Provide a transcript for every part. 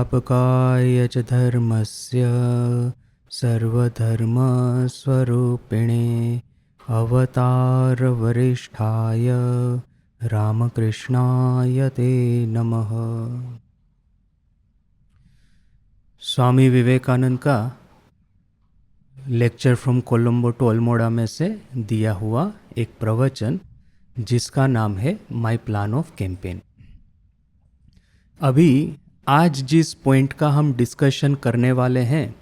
संस्थापकाय च धर्मस्य सर्वधर्मस्वरूपिणे अवतारवरिष्ठाय रामकृष्णाय ते नमः। स्वामी विवेकानंद का lecture from Colombo to Almora में से दिया हुआ एक प्रवचन जिसका नाम है माय प्लान ऑफ कैंपेन। अभी आज जिस पॉइंट का हम डिस्कशन करने वाले हैं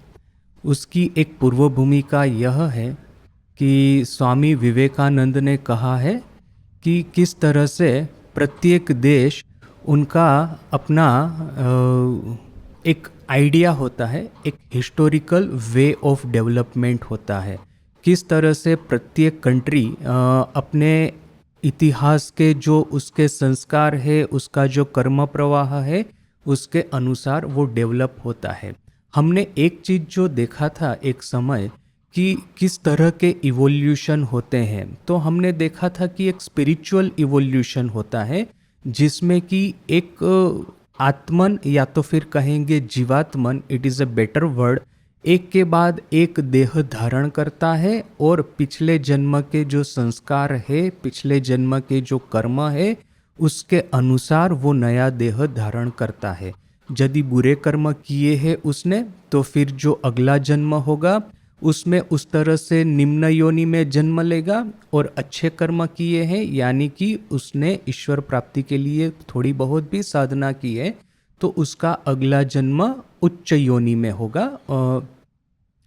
उसकी एक पूर्व भूमिका यह है कि स्वामी विवेकानंद ने कहा है कि किस तरह से प्रत्येक देश उनका अपना एक आइडिया होता है, एक हिस्टोरिकल वे ऑफ डेवलपमेंट होता है। किस तरह से प्रत्येक कंट्री अपने इतिहास के जो उसके संस्कार है, उसका जो कर्म प्रवाह है, उसके अनुसार वो डेवलप होता है। हमने एक चीज़ जो देखा था एक समय कि किस तरह के इवोल्यूशन होते हैं, तो हमने देखा था कि एक स्पिरिचुअल इवोल्यूशन होता है जिसमें कि एक आत्मन या तो फिर कहेंगे जीवात्मन, it is a better word, एक के बाद एक देह धारण करता है और पिछले जन्म के जो संस्कार है, पिछले जन्म के जो कर्म है, उसके अनुसार वो नया देह धारण करता है। यदि बुरे कर्म किए हैं उसने तो फिर जो अगला जन्म होगा उसमें उस तरह से निम्न योनि में जन्म लेगा, और अच्छे कर्म किए हैं यानी कि उसने ईश्वर प्राप्ति के लिए थोड़ी बहुत भी साधना की है तो उसका अगला जन्म उच्च योनि में होगा,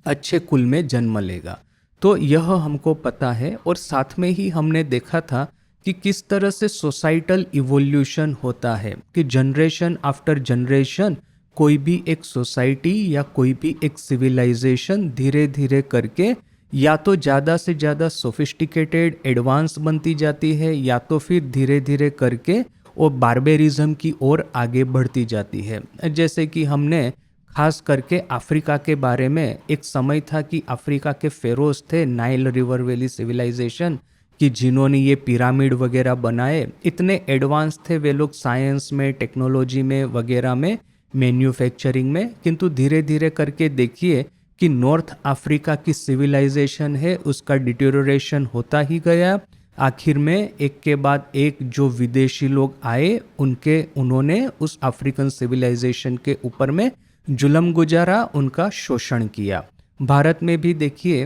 अच्छे कुल में जन्म लेगा। तो यह हमको पता है। और साथ में ही हमने देखा था कि किस तरह से सोसाइटल इवोल्यूशन होता है कि जनरेशन आफ्टर जनरेशन कोई भी एक सोसाइटी या कोई भी एक सिविलाइजेशन धीरे धीरे करके या तो ज़्यादा से ज़्यादा सोफिस्टिकेटेड एडवांस बनती जाती है या तो फिर धीरे धीरे करके वो बार्बेरिज्म की ओर आगे बढ़ती जाती है। जैसे कि हमने खास करके अफ्रीका के बारे में, एक समय था कि अफ्रीका के फेरोज थे, नाइल रिवर वैली सिविलाइजेशन, कि जिन्होंने ये पिरामिड वगैरह बनाए, इतने एडवांस थे वे लोग साइंस में, टेक्नोलॉजी में वगैरह में, मैन्युफैक्चरिंग में। किंतु धीरे धीरे करके देखिए कि नॉर्थ अफ्रीका की सिविलाइजेशन है उसका डिटेरियोरेशन होता ही गया। आखिर में एक के बाद एक जो विदेशी लोग आए उन्होंने उस अफ्रीकन सिविलाइजेशन के ऊपर में जुल्म गुजारा, उनका शोषण किया। भारत में भी देखिए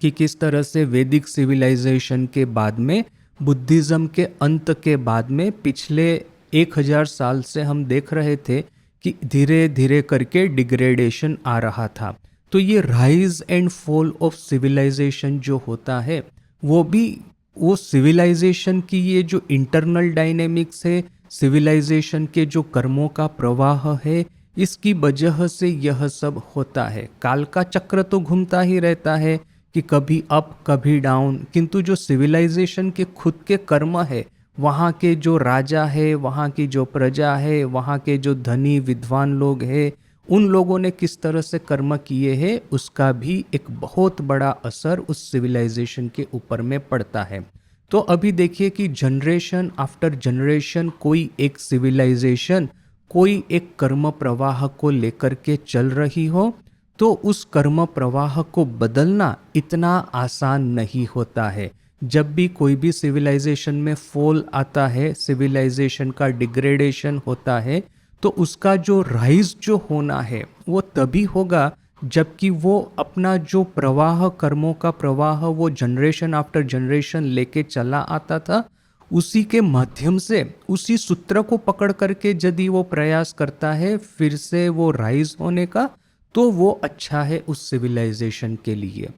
कि किस तरह से वैदिक सिविलाइजेशन के बाद में, बुद्धिज़्म के अंत के बाद में, पिछले 1000 साल से हम देख रहे थे कि धीरे धीरे करके डिग्रेडेशन आ रहा था। तो ये rise and fall of civilization जो होता है वो सिविलाइजेशन की ये जो इंटरनल डायनेमिक्स है, सिविलाइजेशन के जो कर्मों का प्रवाह है, इसकी वजह से यह सब होता है। काल का चक्र तो घूमता ही रहता है कि कभी अप कभी डाउन, किंतु जो सिविलाइजेशन के खुद के कर्म है, वहाँ के जो राजा है, वहाँ की जो प्रजा है, वहाँ के जो धनी विद्वान लोग हैं, उन लोगों ने किस तरह से कर्म किए हैं, उसका भी एक बहुत बड़ा असर उस सिविलाइजेशन के ऊपर में पड़ता है। तो अभी देखिए कि जनरेशन आफ्टर जनरेशन कोई एक सिविलाइजेशन कोई एक कर्म प्रवाह को लेकर के चल रही हो, तो उस कर्म प्रवाह को बदलना इतना आसान नहीं होता है। जब भी कोई भी सिविलाइजेशन में फॉल आता है, सिविलाइजेशन का डिग्रेडेशन होता है, तो उसका जो राइज जो होना है वो तभी होगा जबकि वो अपना जो प्रवाह, कर्मों का प्रवाह वो जनरेशन आफ्टर जनरेशन लेके चला आता था, उसी के माध्यम से, उसी सूत्र को पकड़ करके यदि वो प्रयास करता है फिर से वो राइज होने का, तो वो अच्छा है उस सिविलाइजेशन के लिए।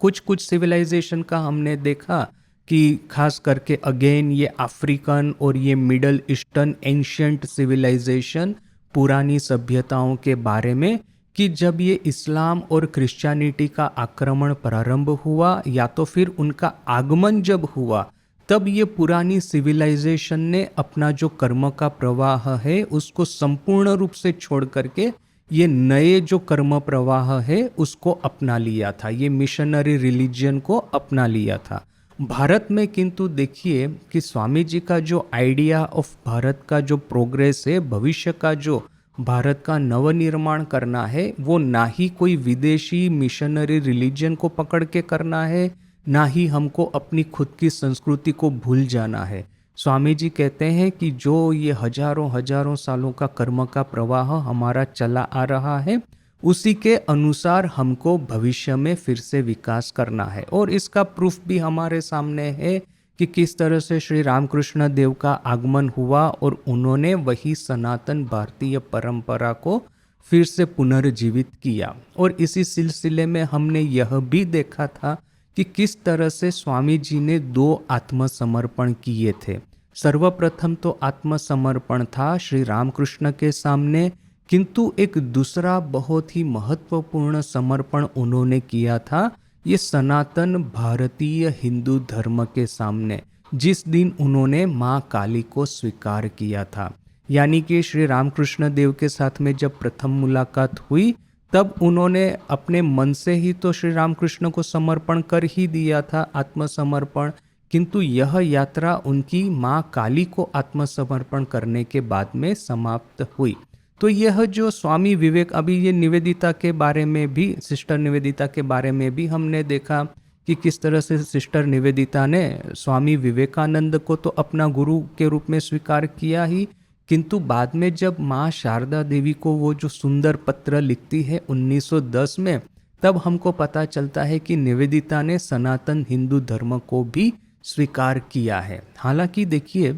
कुछ सिविलाइजेशन का हमने देखा कि खास करके अगेन ये अफ्रीकन और ये मिडल ईस्टर्न एंशियंट सिविलाइजेशन, पुरानी सभ्यताओं के बारे में, कि जब ये इस्लाम और क्रिश्चियनिटी का आक्रमण प्रारंभ हुआ या तो फिर उनका आगमन जब हुआ, तब ये पुरानी सिविलाइजेशन ने अपना जो कर्म का प्रवाह है उसको संपूर्ण रूप से छोड़ करके ये नए जो कर्म प्रवाह है उसको अपना लिया था, ये मिशनरी रिलीजन को अपना लिया था। भारत में किंतु देखिए कि स्वामी जी का जो आइडिया ऑफ भारत का जो प्रोग्रेस है, भविष्य का जो भारत का नवनिर्माण करना है, वो ना ही कोई विदेशी मिशनरी रिलीजन को पकड़ के करना है, ना ही हमको अपनी खुद की संस्कृति को भूल जाना है। स्वामी जी कहते हैं कि जो ये हजारों हजारों सालों का कर्म का प्रवाह हमारा चला आ रहा है, उसी के अनुसार हमको भविष्य में फिर से विकास करना है। और इसका प्रूफ भी हमारे सामने है कि किस तरह से श्री रामकृष्ण देव का आगमन हुआ और उन्होंने वही सनातन भारतीय परंपरा को फिर से पुनर्जीवित किया। और इसी सिलसिले में हमने यह भी देखा था कि किस तरह से स्वामी जी ने 2 आत्मसमर्पण किए थे। सर्वप्रथम तो आत्मसमर्पण था श्री रामकृष्ण के सामने, किंतु एक दूसरा बहुत ही महत्वपूर्ण समर्पण उन्होंने किया था ये सनातन भारतीय हिंदू धर्म के सामने, जिस दिन उन्होंने माँ काली को स्वीकार किया था। यानी कि श्री रामकृष्ण देव के साथ में जब प्रथम मुलाकात हुई, तब उन्होंने अपने मन से ही तो श्री रामकृष्ण को समर्पण कर ही दिया था, आत्मसमर्पण, किंतु यह यात्रा उनकी माँ काली को आत्मसमर्पण करने के बाद में समाप्त हुई। तो यह जो स्वामी विवेक, अभी ये निवेदिता के बारे में भी, सिस्टर निवेदिता के बारे में भी हमने देखा कि किस तरह से सिस्टर निवेदिता ने स्वामी विवेकानंद को तो अपना गुरु के रूप में स्वीकार किया ही, किंतु बाद में जब माँ शारदा देवी को वो जो सुंदर पत्र लिखती है 1910 में, तब हमको पता चलता है कि निवेदिता ने सनातन हिंदू धर्म को भी स्वीकार किया है। हालांकि देखिए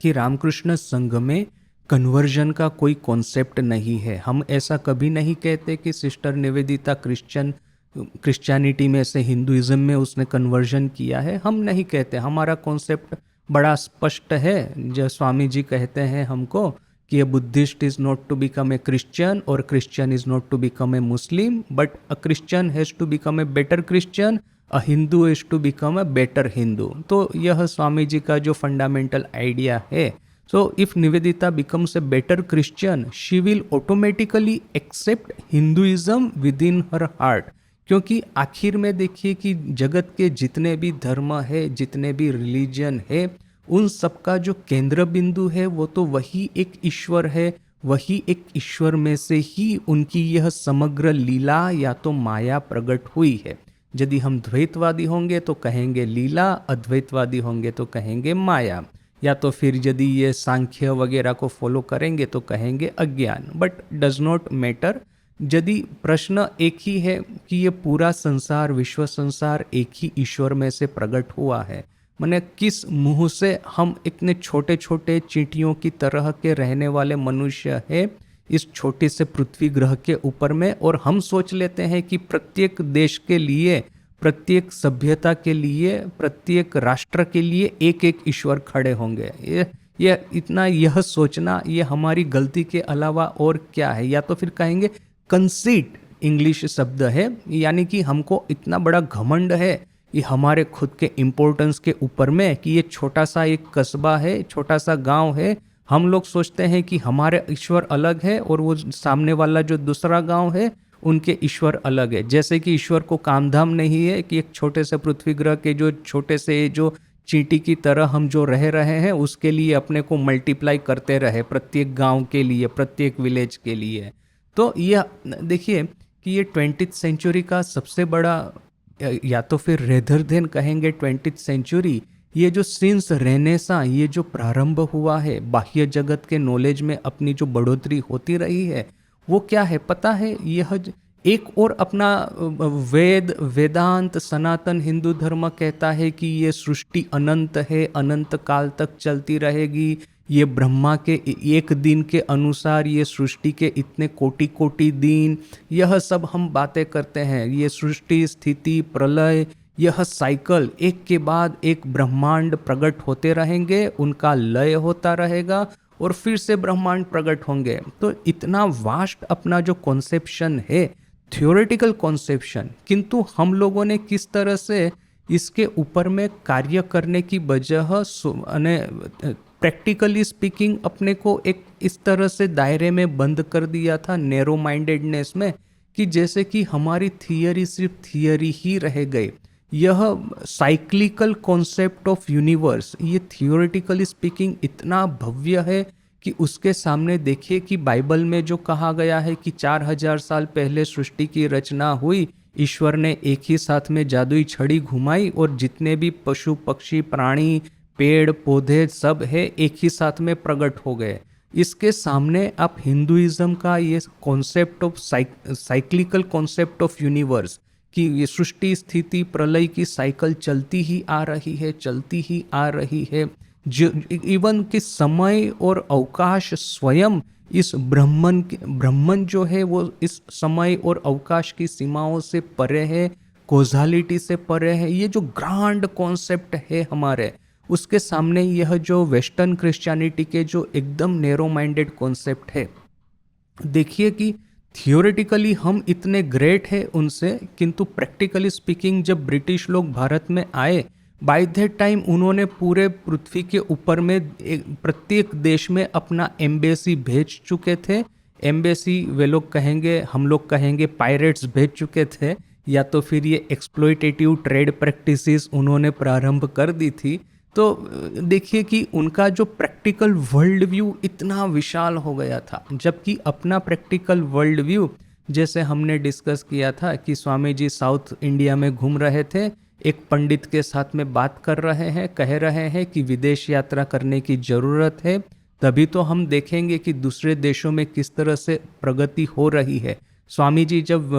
कि रामकृष्ण संघ में कन्वर्जन का कोई कॉन्सेप्ट नहीं है। हम ऐसा कभी नहीं कहते कि सिस्टर निवेदिता क्रिश्चियनिटी में से हिंदुइज्म में उसने कन्वर्जन किया है, हम नहीं कहते। हमारा कॉन्सेप्ट बड़ा स्पष्ट है। जो स्वामी जी कहते हैं हमको कि a Buddhist is not to become a Christian और Christian is not to become a Muslim, but a Christian has to become a better Christian, a Hindu is to become a better Hindu. तो यह स्वामी जी का जो फंडामेंटल आइडिया है। So if Nivedita becomes a better Christian, she will automatically accept Hinduism within her heart। क्योंकि आखिर में देखिए कि जगत के जितने भी धर्म है, जितने भी रिलीजन है, उन सबका जो केंद्र बिंदु है वो तो वही एक ईश्वर है। वही एक ईश्वर में से ही उनकी यह समग्र लीला या तो माया प्रकट हुई है। यदि हम द्वैतवादी होंगे तो कहेंगे लीला, अद्वैतवादी होंगे तो कहेंगे माया, या तो फिर यदि ये सांख्य वगैरह को फॉलो करेंगे तो कहेंगे अज्ञान। But does not matter. यदि प्रश्न एक ही है कि ये पूरा संसार, विश्व संसार एक ही ईश्वर में से प्रकट हुआ है, माने किस मुंह से हम इतने छोटे छोटे चींटियों की तरह के रहने वाले मनुष्य है इस छोटे से पृथ्वी ग्रह के ऊपर में, और हम सोच लेते हैं कि प्रत्येक देश के लिए, प्रत्येक सभ्यता के लिए, प्रत्येक राष्ट्र के लिए एक एक ईश्वर खड़े होंगे। ये इतना यह सोचना ये हमारी गलती के अलावा और क्या है। या तो फिर कहेंगे कंसीट, इंग्लिश शब्द है, यानी कि हमको इतना बड़ा घमंड है ये हमारे खुद के इम्पोर्टेंस के ऊपर में कि ये छोटा सा एक कस्बा है, छोटा सा गांव है। हम लोग सोचते हैं कि हमारे ईश्वर अलग है और वो सामने वाला जो दूसरा गांव है उनके ईश्वर अलग है। जैसे कि ईश्वर को कामधाम नहीं है कि एक छोटे से पृथ्वी ग्रह के जो छोटे से जो चींटी की तरह हम जो रह रहे हैं उसके लिए अपने को मल्टीप्लाई करते रहे, प्रत्येक गांव के लिए, प्रत्येक विलेज के लिए। तो यह देखिए कि ये 20th सेंचुरी का सबसे बड़ा, या तो फिर रेदर देन कहेंगे 20th सेंचुरी, ये जो सिंस रेनेसा, ये जो प्रारंभ हुआ है बाह्य जगत के नॉलेज में अपनी जो बढ़ोतरी होती रही है, वो क्या है पता है? यह एक और अपना वेदांत सनातन हिंदू धर्म कहता है कि ये सृष्टि अनंत है, अनंत काल तक चलती रहेगी। ये ब्रह्मा के एक दिन के अनुसार ये सृष्टि के इतने कोटि कोटि दिन, यह सब हम बातें करते हैं। ये सृष्टि, स्थिति, प्रलय, यह साइकिल, एक के बाद एक ब्रह्मांड प्रकट होते रहेंगे, उनका लय होता रहेगा और फिर से ब्रह्मांड प्रकट होंगे। तो इतना वास्ट अपना जो कॉन्सेप्शन है, थियोरेटिकल कॉन्सेप्शन, किंतु हम लोगों ने किस तरह से इसके ऊपर में कार्य करने की वजह प्रैक्टिकली स्पीकिंग अपने को एक इस तरह से दायरे में बंद कर दिया था, नैरो माइंडेडनेस में, कि जैसे कि हमारी थियरी सिर्फ थियरी ही रह गई। यह साइक्लिकल कॉन्सेप्ट ऑफ यूनिवर्स, ये थियोरेटिकली स्पीकिंग इतना भव्य है कि उसके सामने देखिए कि बाइबल में जो कहा गया है कि 4000 साल पहले सृष्टि की रचना हुई, ईश्वर ने एक ही साथ में जादुई छड़ी घुमाई और जितने भी पशु पक्षी प्राणी पेड़ पौधे सब है एक ही साथ में प्रकट हो गए। इसके सामने आप हिंदुइज्म का ये concept of cyclical concept of universe, कि ये सृष्टि स्थिति प्रलय की साइकिल चलती ही आ रही है, चलती ही आ रही है, जो इवन कि समय और अवकाश स्वयं इस ब्रह्मन जो है वो इस समय और अवकाश की सीमाओं से परे है, कोजालिटी से परे है। ये जो ग्रांड कॉन्सेप्ट है हमारे, उसके सामने यह जो वेस्टर्न क्रिश्चियनिटी के जो एकदम नैरो माइंडेड कॉन्सेप्ट है, देखिए कि थियोरेटिकली हम इतने ग्रेट हैं उनसे, किंतु प्रैक्टिकली स्पीकिंग जब ब्रिटिश लोग भारत में आए, बाय दैट टाइम उन्होंने पूरे पृथ्वी के ऊपर में प्रत्येक देश में अपना एम्बेसी भेज चुके थे। एम्बेसी वे लोग कहेंगे, हम लोग कहेंगे पायरेट्स भेज चुके थे, या तो फिर ये एक्सप्लॉयटेटिव ट्रेड प्रैक्टिसेस उन्होंने प्रारंभ कर दी थी। तो देखिए कि उनका जो प्रैक्टिकल वर्ल्ड व्यू इतना विशाल हो गया था, जबकि अपना प्रैक्टिकल वर्ल्ड व्यू, जैसे हमने डिस्कस किया था कि स्वामी जी साउथ इंडिया में घूम रहे थे, एक पंडित के साथ में बात कर रहे हैं, कह रहे हैं कि विदेश यात्रा करने की ज़रूरत है, तभी तो हम देखेंगे कि दूसरे देशों में किस तरह से प्रगति हो रही है। स्वामी जी जब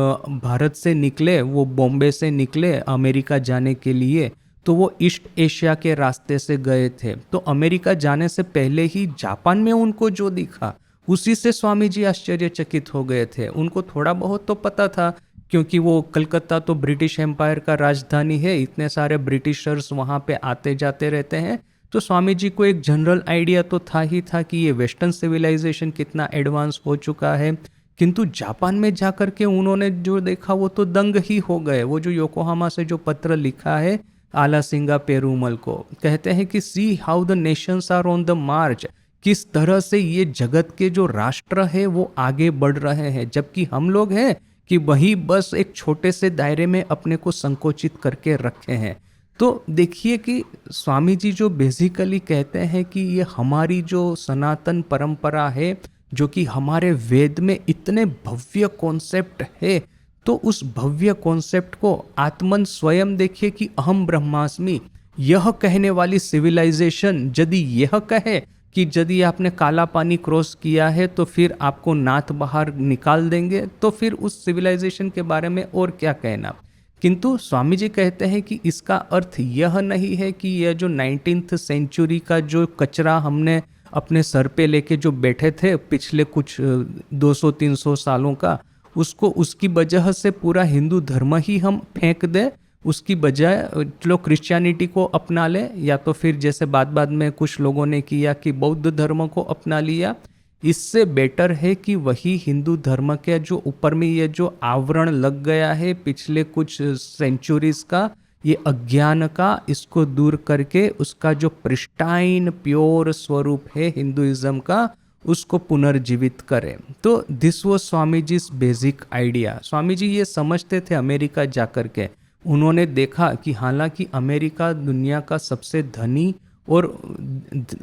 भारत से निकले, वो बॉम्बे से निकले अमेरिका जाने के लिए, तो वो ईस्ट एशिया के रास्ते से गए थे। तो अमेरिका जाने से पहले ही जापान में उनको जो दिखा, उसी से स्वामी जी आश्चर्यचकित हो गए थे। उनको थोड़ा बहुत तो पता था, क्योंकि वो कलकत्ता तो ब्रिटिश एम्पायर का राजधानी है, इतने सारे ब्रिटिशर्स वहाँ पे आते जाते रहते हैं। तो स्वामी जी को एक जनरल आइडिया तो था ही था कि ये वेस्टर्न सिविलाइजेशन कितना एडवांस हो चुका है, किंतु जापान में जाकर के उन्होंने जो देखा वो तो दंग ही हो गए। वो जो योकोहामा से जो पत्र लिखा है आला सिंगा पेरूमल को, कहते हैं कि see how the nations are on the march, किस तरह से ये जगत के जो राष्ट्र है वो आगे बढ़ रहे हैं, जबकि हम लोग हैं कि वही बस एक छोटे से दायरे में अपने को संकोचित करके रखे हैं। तो देखिए कि स्वामी जी जो बेसिकली कहते हैं कि ये हमारी जो सनातन परंपरा है, जो कि हमारे वेद में इतने भव्य कॉन्सेप्ट है, तो उस भव्य कॉन्सेप्ट को आत्मन स्वयं देखिए कि अहम ब्रह्मास्मि, यह कहने वाली सिविलाइजेशन यदि यह कहे कि यदि आपने काला पानी क्रॉस किया है तो फिर आपको नाथ बाहर निकाल देंगे, तो फिर उस सिविलाइजेशन के बारे में और क्या कहना। किंतु स्वामी जी कहते हैं कि इसका अर्थ यह नहीं है कि यह जो 19th सेंचुरी का जो कचरा हमने अपने सर पे लेके जो बैठे थे पिछले कुछ 200-300 सालों का, उसको उसकी वजह से पूरा हिंदू धर्म ही हम फेंक दें, उसकी बजाय लोग क्रिश्चियनिटी को अपना ले, या तो फिर जैसे बाद में कुछ लोगों ने किया कि बौद्ध धर्म को अपना लिया। इससे बेटर है कि वही हिंदू धर्म के जो ऊपर में ये जो आवरण लग गया है पिछले कुछ सेंचुरीज का, ये अज्ञान का, इसको दूर करके उसका जो प्रिस्टाइन प्योर स्वरूप है हिंदुइज्म का, उसको पुनर्जीवित करें। तो दिस वो स्वामी जी बेसिक आइडिया। स्वामी जी ये समझते थे अमेरिका जाकर के, उन्होंने देखा कि हालांकि अमेरिका दुनिया का सबसे धनी और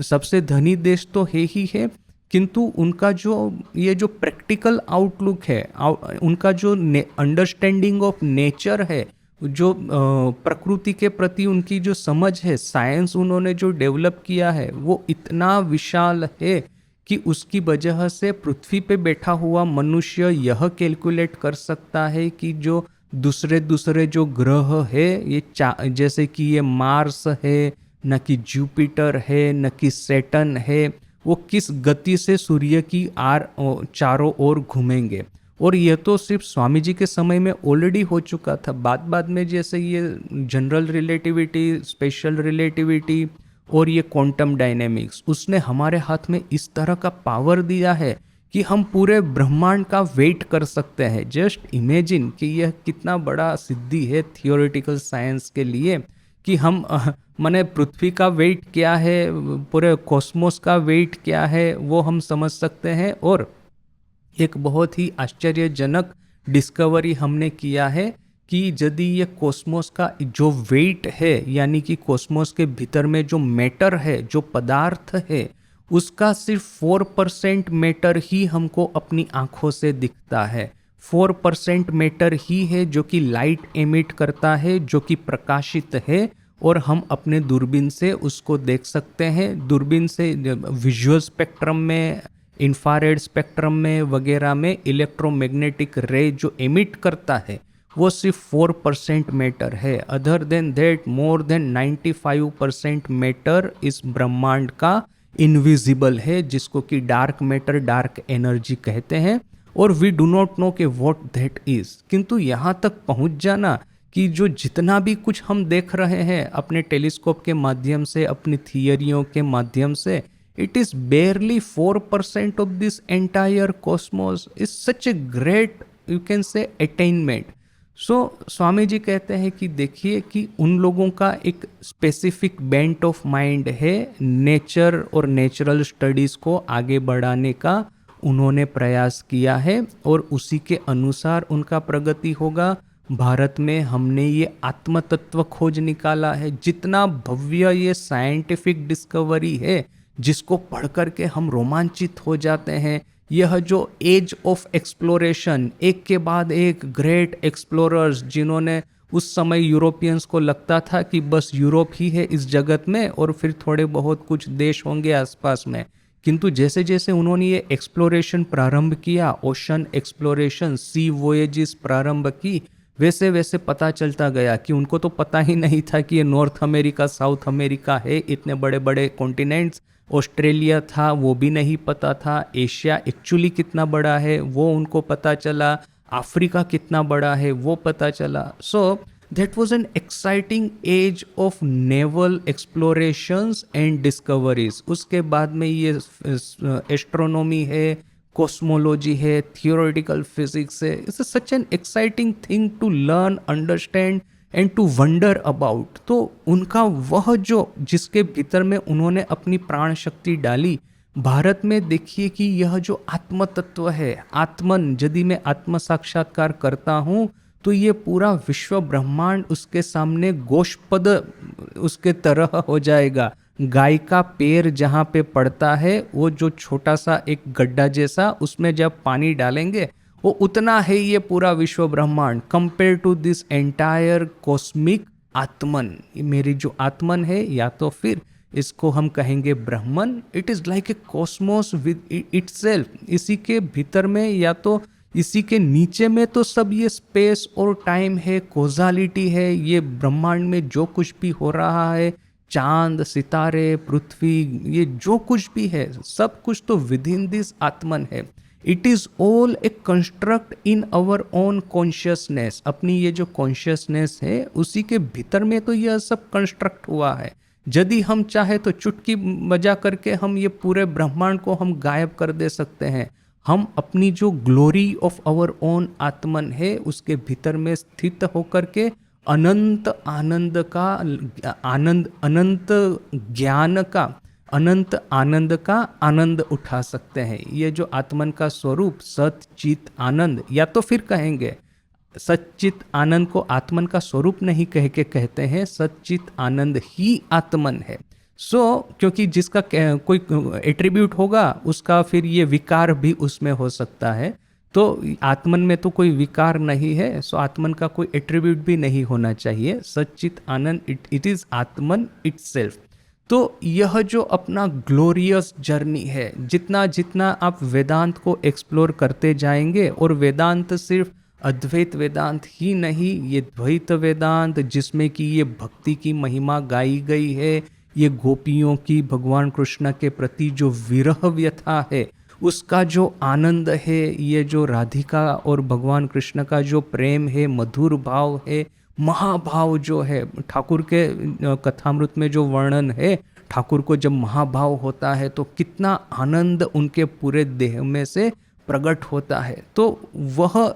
सबसे धनी देश तो है ही है, किंतु उनका जो ये जो प्रैक्टिकल आउटलुक है, उनका जो अंडरस्टैंडिंग ऑफ नेचर है, जो प्रकृति के प्रति उनकी जो समझ है, साइंस उन्होंने जो डेवलप किया है, वो इतना विशाल है कि उसकी वजह से पृथ्वी पे बैठा हुआ मनुष्य यह कैलकुलेट कर सकता है कि जो दूसरे जो ग्रह है, ये जैसे कि ये मार्स है, न कि जुपिटर है, न कि सैटर्न है, वो किस गति से सूर्य की चारों ओर घूमेंगे। और यह तो सिर्फ स्वामी जी के समय में ऑलरेडी हो चुका था। बाद में जैसे ये जनरल रिलेटिविटी, स्पेशल रिलेटिविटी और ये क्वांटम डायनेमिक्स, उसने हमारे हाथ में इस तरह का पावर दिया है कि हम पूरे ब्रह्मांड का वेट कर सकते हैं। जस्ट इमेजिन कि यह कितना बड़ा सिद्धि है थियोरेटिकल साइंस के लिए, कि हम माने पृथ्वी का वेट क्या है, पूरे कॉस्मोस का वेट क्या है, वो हम समझ सकते हैं। और एक बहुत ही आश्चर्यजनक डिस्कवरी हमने किया है कि यदि ये कॉस्मोस का जो वेट है, यानी कि कॉस्मोस के भीतर में जो मैटर है, जो पदार्थ है, उसका सिर्फ 4% मैटर ही हमको अपनी आंखों से दिखता है। 4% मैटर ही है जो कि लाइट एमिट करता है, जो कि प्रकाशित है, और हम अपने दूरबीन से उसको देख सकते हैं। दूरबीन से विजुअल स्पेक्ट्रम में, इंफ्रारेड स्पेक्ट्रम में वगैरह में इलेक्ट्रोमैग्नेटिक रे जो एमिट करता है वो सिर्फ 4% मैटर है। Other than that more than 95% matter इस ब्रह्मांड का इनविजिबल है, जिसको कि डार्क मैटर, डार्क एनर्जी कहते हैं, और वी डू नॉट नो कि व्हाट दैट इज। किंतु यहाँ तक पहुँच जाना कि जो जितना भी कुछ हम देख रहे हैं अपने टेलीस्कोप के माध्यम से, अपनी थियरियों के माध्यम से, it is barely 4% of this entire cosmos. Is such a great, you can say, attainment. So Swami ji कहते हैं कि देखिए कि उन लोगों का एक स्पेसिफिक बेंट ऑफ माइंड है नेचर और नेचुरल स्टडीज़ को आगे बढ़ाने का, उन्होंने प्रयास किया है और उसी के अनुसार उनका प्रगति होगा। भारत में हमने ये आत्म तत्व खोज निकाला है। जितना भव्य ये साइंटिफिक डिस्कवरी है जिसको पढ़ करके हम रोमांचित हो जाते हैं, यह जो एज ऑफ एक्सप्लोरेशन, एक के बाद एक ग्रेट एक्सप्लोरर्स, जिन्होंने उस समय यूरोपियंस को लगता था कि बस यूरोप ही है इस जगत में और फिर थोड़े बहुत कुछ देश होंगे आसपास में, किंतु जैसे जैसे उन्होंने ये एक्सप्लोरेशन प्रारंभ किया, ओशन एक्सप्लोरेशन, सी वोएजेस प्रारंभ की, वैसे वैसे पता चलता गया कि उनको तो पता ही नहीं था कि ये नॉर्थ अमेरिका, साउथ अमेरिका है, इतने बड़े बड़े कॉन्टिनेंट्स। ऑस्ट्रेलिया था वो भी नहीं पता था। एशिया एक्चुअली कितना बड़ा है वो उनको पता चला। अफ्रीका कितना बड़ा है वो पता चला। So that was an exciting age of naval explorations and discoveries. उसके बाद में ये एस्ट्रोनॉमी है, कॉस्मोलॉजी है, थियोरेटिकल फिजिक्स है। It's such an exciting thing to learn, understand and to wonder about. तो उनका वह जो जिसके भीतर में उन्होंने अपनी प्राण शक्ति डाली, भारत में देखिए कि यह जो आत्म तत्व है, आत्मन, यदि मैं आत्म साक्षात्कार करता हूँ तो ये पूरा विश्व ब्रह्मांड उसके सामने गोष्पद उसके तरह हो जाएगा। गाय का पैर जहाँ पे पड़ता है, वो जो छोटा सा एक गड्ढा जैसा, उसमें जब पानी डालेंगे वो उतना है ये पूरा विश्व ब्रह्मांड compare to this entire cosmic atman. मेरी जो आत्मन है, या तो फिर इसको हम कहेंगे ब्रह्मन, it is like a cosmos with itself. इसी के भीतर में या तो इसी के नीचे में तो सब ये स्पेस और टाइम है, कोजालिटी है। ये ब्रह्मांड में जो कुछ भी हो रहा है, चांद, सितारे, पृथ्वी, ये जो कुछ भी है, सब कुछ तो विद इन दिस आत्मन है। It is all a construct in our own consciousness. अपनी ये जो कॉन्शियसनेस है उसी के भीतर में तो यह सब कंस्ट्रक्ट हुआ है। यदि हम चाहे तो चुटकी बजा करके हम ये पूरे ब्रह्मांड को हम गायब कर दे सकते हैं। हम अपनी जो ग्लोरी ऑफ आवर ओन आत्मन है उसके भीतर में स्थित होकर के अनंत आनंद का, आनंद, अनंत ज्ञान का, अनंत आनंद का आनंद उठा सकते हैं। ये जो आत्मन का स्वरूप सत चित आनंद, या तो फिर कहेंगे सच्चित आनंद को आत्मन का स्वरूप नहीं कह के कहते हैं, सच्चित आनंद ही आत्मन है। क्योंकि जिसका कोई एट्रीब्यूट होगा उसका फिर ये विकार भी उसमें हो सकता है। तो आत्मन में तो कोई विकार नहीं है, सो आत्मन का कोई एट्रीब्यूट भी नहीं होना चाहिए। सच्चित आनंद, इट इज आत्मन इटसेल्फ। तो यह जो अपना ग्लोरियस जर्नी है, जितना जितना आप वेदांत को एक्सप्लोर करते जाएंगे, और वेदांत सिर्फ अद्वैत वेदांत ही नहीं, ये द्वैत वेदांत जिसमें कि ये भक्ति की महिमा गाई गई है, ये गोपियों की भगवान कृष्ण के प्रति जो विरह व्यथा है उसका जो आनंद है, ये जो राधिका और भगवान कृष्ण का जो प्रेम है, मधुर भाव है, महाभाव जो है, ठाकुर के कथामृत में जो वर्णन है, ठाकुर को जब महाभाव होता है तो कितना आनंद उनके पूरे देह में से प्रकट होता है। तो वह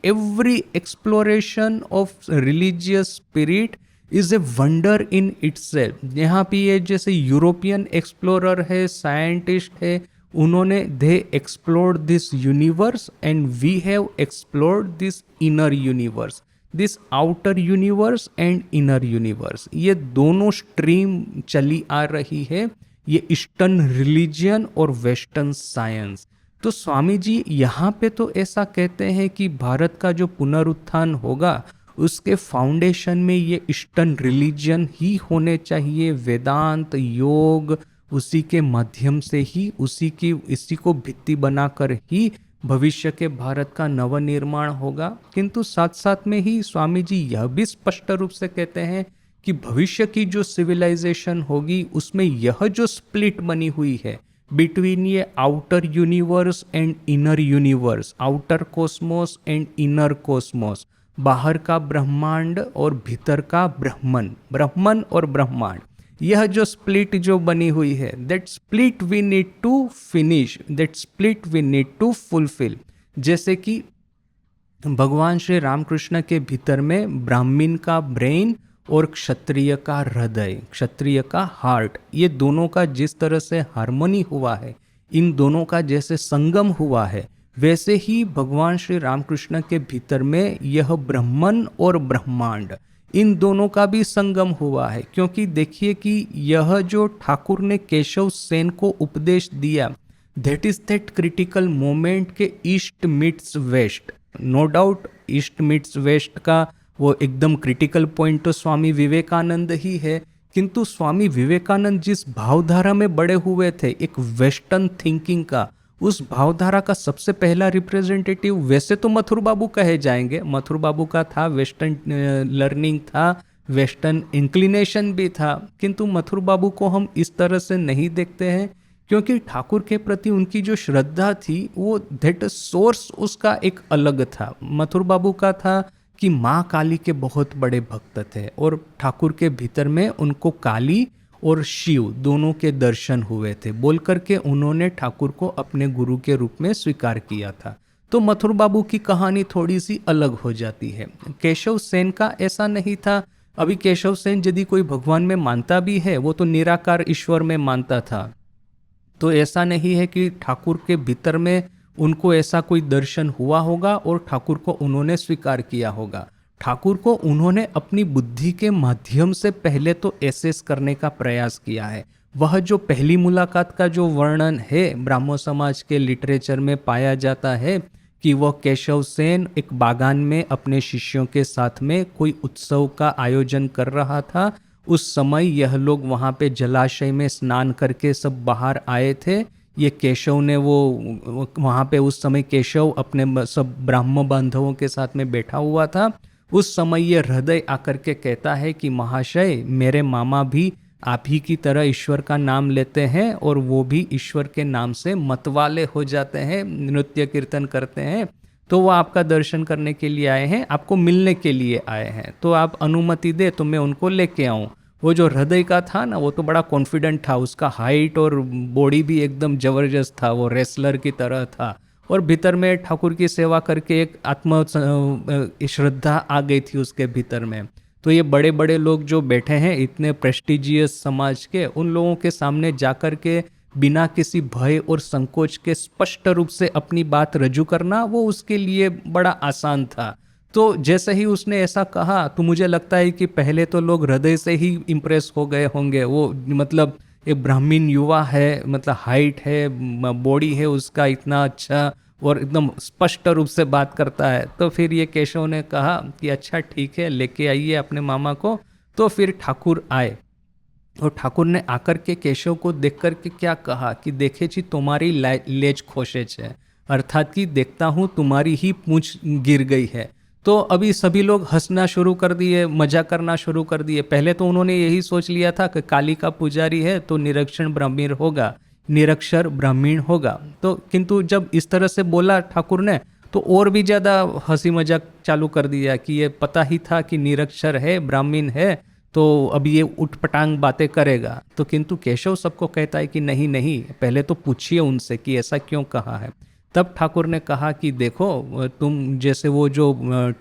every exploration of religious spirit is a wonder in itself. यहाँ पे ये जैसे यूरोपियन एक्सप्लोरर है, साइंटिस्ट है, उन्होंने they explored this universe and we have explored this inner universe, this outer universe and inner universe. ये दोनों स्ट्रीम चली आ रही है। ये ईस्टर्न रिलीजियन और वेस्टर्न साइंस। तो स्वामी जी यहाँ पे तो ऐसा कहते हैं कि भारत का जो पुनरुत्थान होगा उसके फाउंडेशन में ये ईस्टर्न रिलीजन ही होने चाहिए, वेदांत योग उसी के माध्यम से ही, इसी को भित्ति बनाकर ही भविष्य के भारत का नवनिर्माण होगा। किंतु साथ साथ में ही स्वामी जी यह भी स्पष्ट रूप से कहते हैं कि भविष्य की जो सिविलाइजेशन होगी उसमें यह जो स्प्लिट बनी हुई है बिटवीन ये outer universe and inner universe, outer Cosmos and inner Cosmos, बाहर का ब्रह्मांड और भीतर का ब्रह्मन, ब्रह्मन और ब्रह्मांड, यह जो स्प्लिट जो बनी हुई है, that split we need to finish, that split we need to fulfil. जैसे कि भगवान श्री रामकृष्ण के भीतर में ब्राह्मण का ब्रेन और क्षत्रिय का हृदय, क्षत्रिय का हार्ट, ये दोनों का जिस तरह से हार्मनी हुआ है, इन दोनों का जैसे संगम हुआ है, वैसे ही भगवान श्री रामकृष्ण के भीतर में यह ब्रह्मन और ब्रह्मांड, इन दोनों का भी संगम हुआ है। क्योंकि देखिए कि यह जो ठाकुर ने केशव सेन को उपदेश दिया, that is that critical moment के east meets west. No doubt east meets west का वो एकदम क्रिटिकल पॉइंट तो स्वामी विवेकानंद ही है, किंतु स्वामी विवेकानंद जिस भावधारा में बड़े हुए थे, एक वेस्टर्न थिंकिंग का, उस भावधारा का सबसे पहला रिप्रेजेंटेटिव वैसे तो मथुर बाबू कहे जाएंगे। मथुर बाबू का था वेस्टर्न लर्निंग था, वेस्टर्न इंक्लिनेशन भी था, किंतु मथुर बाबू को हम इस तरह से नहीं देखते हैं क्योंकि ठाकुर के प्रति उनकी जो श्रद्धा थी वो दैट सोर्स उसका एक अलग था। मथुर बाबू का था कि माँ काली के बहुत बड़े भक्त थे और ठाकुर के भीतर में उनको काली और शिव दोनों के दर्शन हुए थे, बोल करके उन्होंने ठाकुर को अपने गुरु के रूप में स्वीकार किया था। तो मथुर बाबू की कहानी थोड़ी सी अलग हो जाती है। केशव सेन का ऐसा नहीं था। अभी केशव सेन यदि कोई भगवान में मानता भी है वो तो निराकार ईश्वर में मानता था, तो ऐसा नहीं है कि ठाकुर के भीतर में उनको ऐसा कोई दर्शन हुआ होगा और ठाकुर को उन्होंने स्वीकार किया होगा। ठाकुर को उन्होंने अपनी बुद्धि के माध्यम से पहले तो एसेस करने का प्रयास किया है। वह जो पहली मुलाकात का जो वर्णन है ब्राह्मण समाज के लिटरेचर में पाया जाता है कि वह केशव सेन एक बागान में अपने शिष्यों के साथ में कोई उत्सव का आयोजन कर रहा था। उस समय यह लोग वहाँ पे जलाशय में स्नान करके सब बाहर आए थे। ये केशव ने वो वहाँ पे उस समय केशव अपने सब ब्राह्मण बांधवों के साथ में बैठा हुआ था। उस समय ये हृदय आकर के कहता है कि महाशय, मेरे मामा भी आप ही की तरह ईश्वर का नाम लेते हैं और वो भी ईश्वर के नाम से मतवाले हो जाते हैं, नृत्य कीर्तन करते हैं, तो वो आपका दर्शन करने के लिए आए हैं, आपको मिलने के लिए आए हैं, तो आप अनुमति दे तो मैं उनको लेके आऊँ। वो जो हृदय का था ना, वो तो बड़ा कॉन्फिडेंट था, उसका हाइट और बॉडी भी एकदम जबरदस्त था, वो रेसलर की तरह था और भीतर में ठाकुर की सेवा करके एक आत्म श्रद्धा आ गई थी उसके भीतर में। तो ये बड़े बड़े लोग जो बैठे हैं इतने प्रेस्टिजियस समाज के, उन लोगों के सामने जाकर के बिना किसी भय और संकोच के स्पष्ट रूप से अपनी बात रजू करना वो उसके लिए बड़ा आसान था। तो जैसे ही उसने ऐसा कहा तो मुझे लगता है कि पहले तो लोग हृदय से ही इम्प्रेस हो गए होंगे। वो मतलब एक ब्राह्मण युवा है, मतलब हाइट है, बॉडी है उसका इतना अच्छा और एकदम स्पष्ट रूप से बात करता है। तो फिर ये केशव ने कहा कि अच्छा ठीक है, लेके आइए अपने मामा को। तो फिर ठाकुर आए और ठाकुर ने आकर के केशव को देख कर के क्या कहा कि देखे जी तुम्हारी लेज खोसे छे, अर्थात कि देखता हूँ तुम्हारी ही पूंछ गिर गई है। तो अभी सभी लोग हंसना शुरू कर दिए, मजा करना शुरू कर दिए। पहले तो उन्होंने यही सोच लिया था कि काली का पुजारी है तो निरक्षण ब्राह्मण होगा, निरक्षर ब्राह्मण होगा। तो किंतु जब इस तरह से बोला ठाकुर ने तो और भी ज़्यादा हंसी मजाक चालू कर दिया कि ये पता ही था कि निरक्षर है, ब्राह्मण है, तो अब ये उठपटांग बातें करेगा। तो किंतु केशव सबको कहता है कि नहीं नहीं, पहले तो पूछिए उनसे कि ऐसा क्यों कहा है। तब ठाकुर ने कहा कि देखो, तुम जैसे वो जो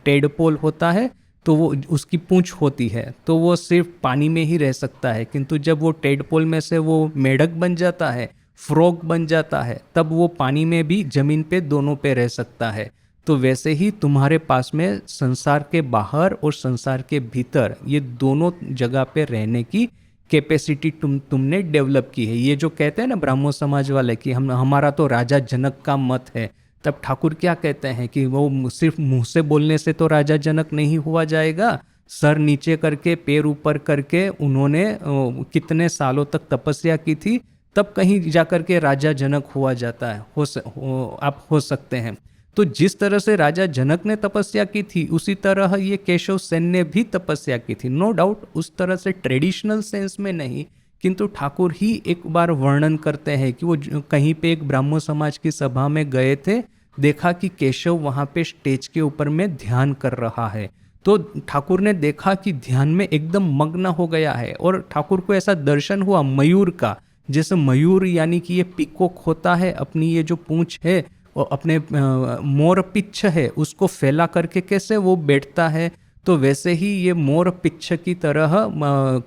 टेडपोल होता है तो वो उसकी पूंछ होती है तो वो सिर्फ पानी में ही रह सकता है, किंतु जब वो टेडपोल में से वो मेढक बन जाता है, फ्रॉग बन जाता है, तब वो पानी में भी जमीन पे दोनों पे रह सकता है। तो वैसे ही तुम्हारे पास में संसार के बाहर और संसार के भीतर ये दोनों जगह पे रहने की कैपेसिटी तुमने डेवलप की है। ये जो कहते हैं ना ब्राह्मो समाज वाले कि हमारा तो राजा जनक का मत है, तब ठाकुर क्या कहते हैं कि वो सिर्फ मुंह से बोलने से तो राजा जनक नहीं हुआ जाएगा, सर नीचे करके पैर ऊपर करके उन्होंने कितने सालों तक तपस्या की थी, तब कहीं जाकर के राजा जनक हुआ जाता है, आप हो सकते हैं। तो जिस तरह से राजा जनक ने तपस्या की थी उसी तरह ये केशव सेन ने भी तपस्या की थी। नो डाउट उस तरह से ट्रेडिशनल सेंस में नहीं, किंतु ठाकुर ही एक बार वर्णन करते हैं कि वो कहीं पे एक ब्राह्मण समाज की सभा में गए थे, देखा कि केशव वहाँ पे स्टेज के ऊपर में ध्यान कर रहा है। तो ठाकुर ने देखा कि ध्यान में एकदम मग्न हो गया है, और ठाकुर को ऐसा दर्शन हुआ मयूर का, जैसे मयूर यानी कि ये पिकॉक होता है, अपनी ये जो पूंछ है और अपने मोर पिच्छ है उसको फैला करके कैसे वो बैठता है, तो वैसे ही ये मोर पिच्छ की तरह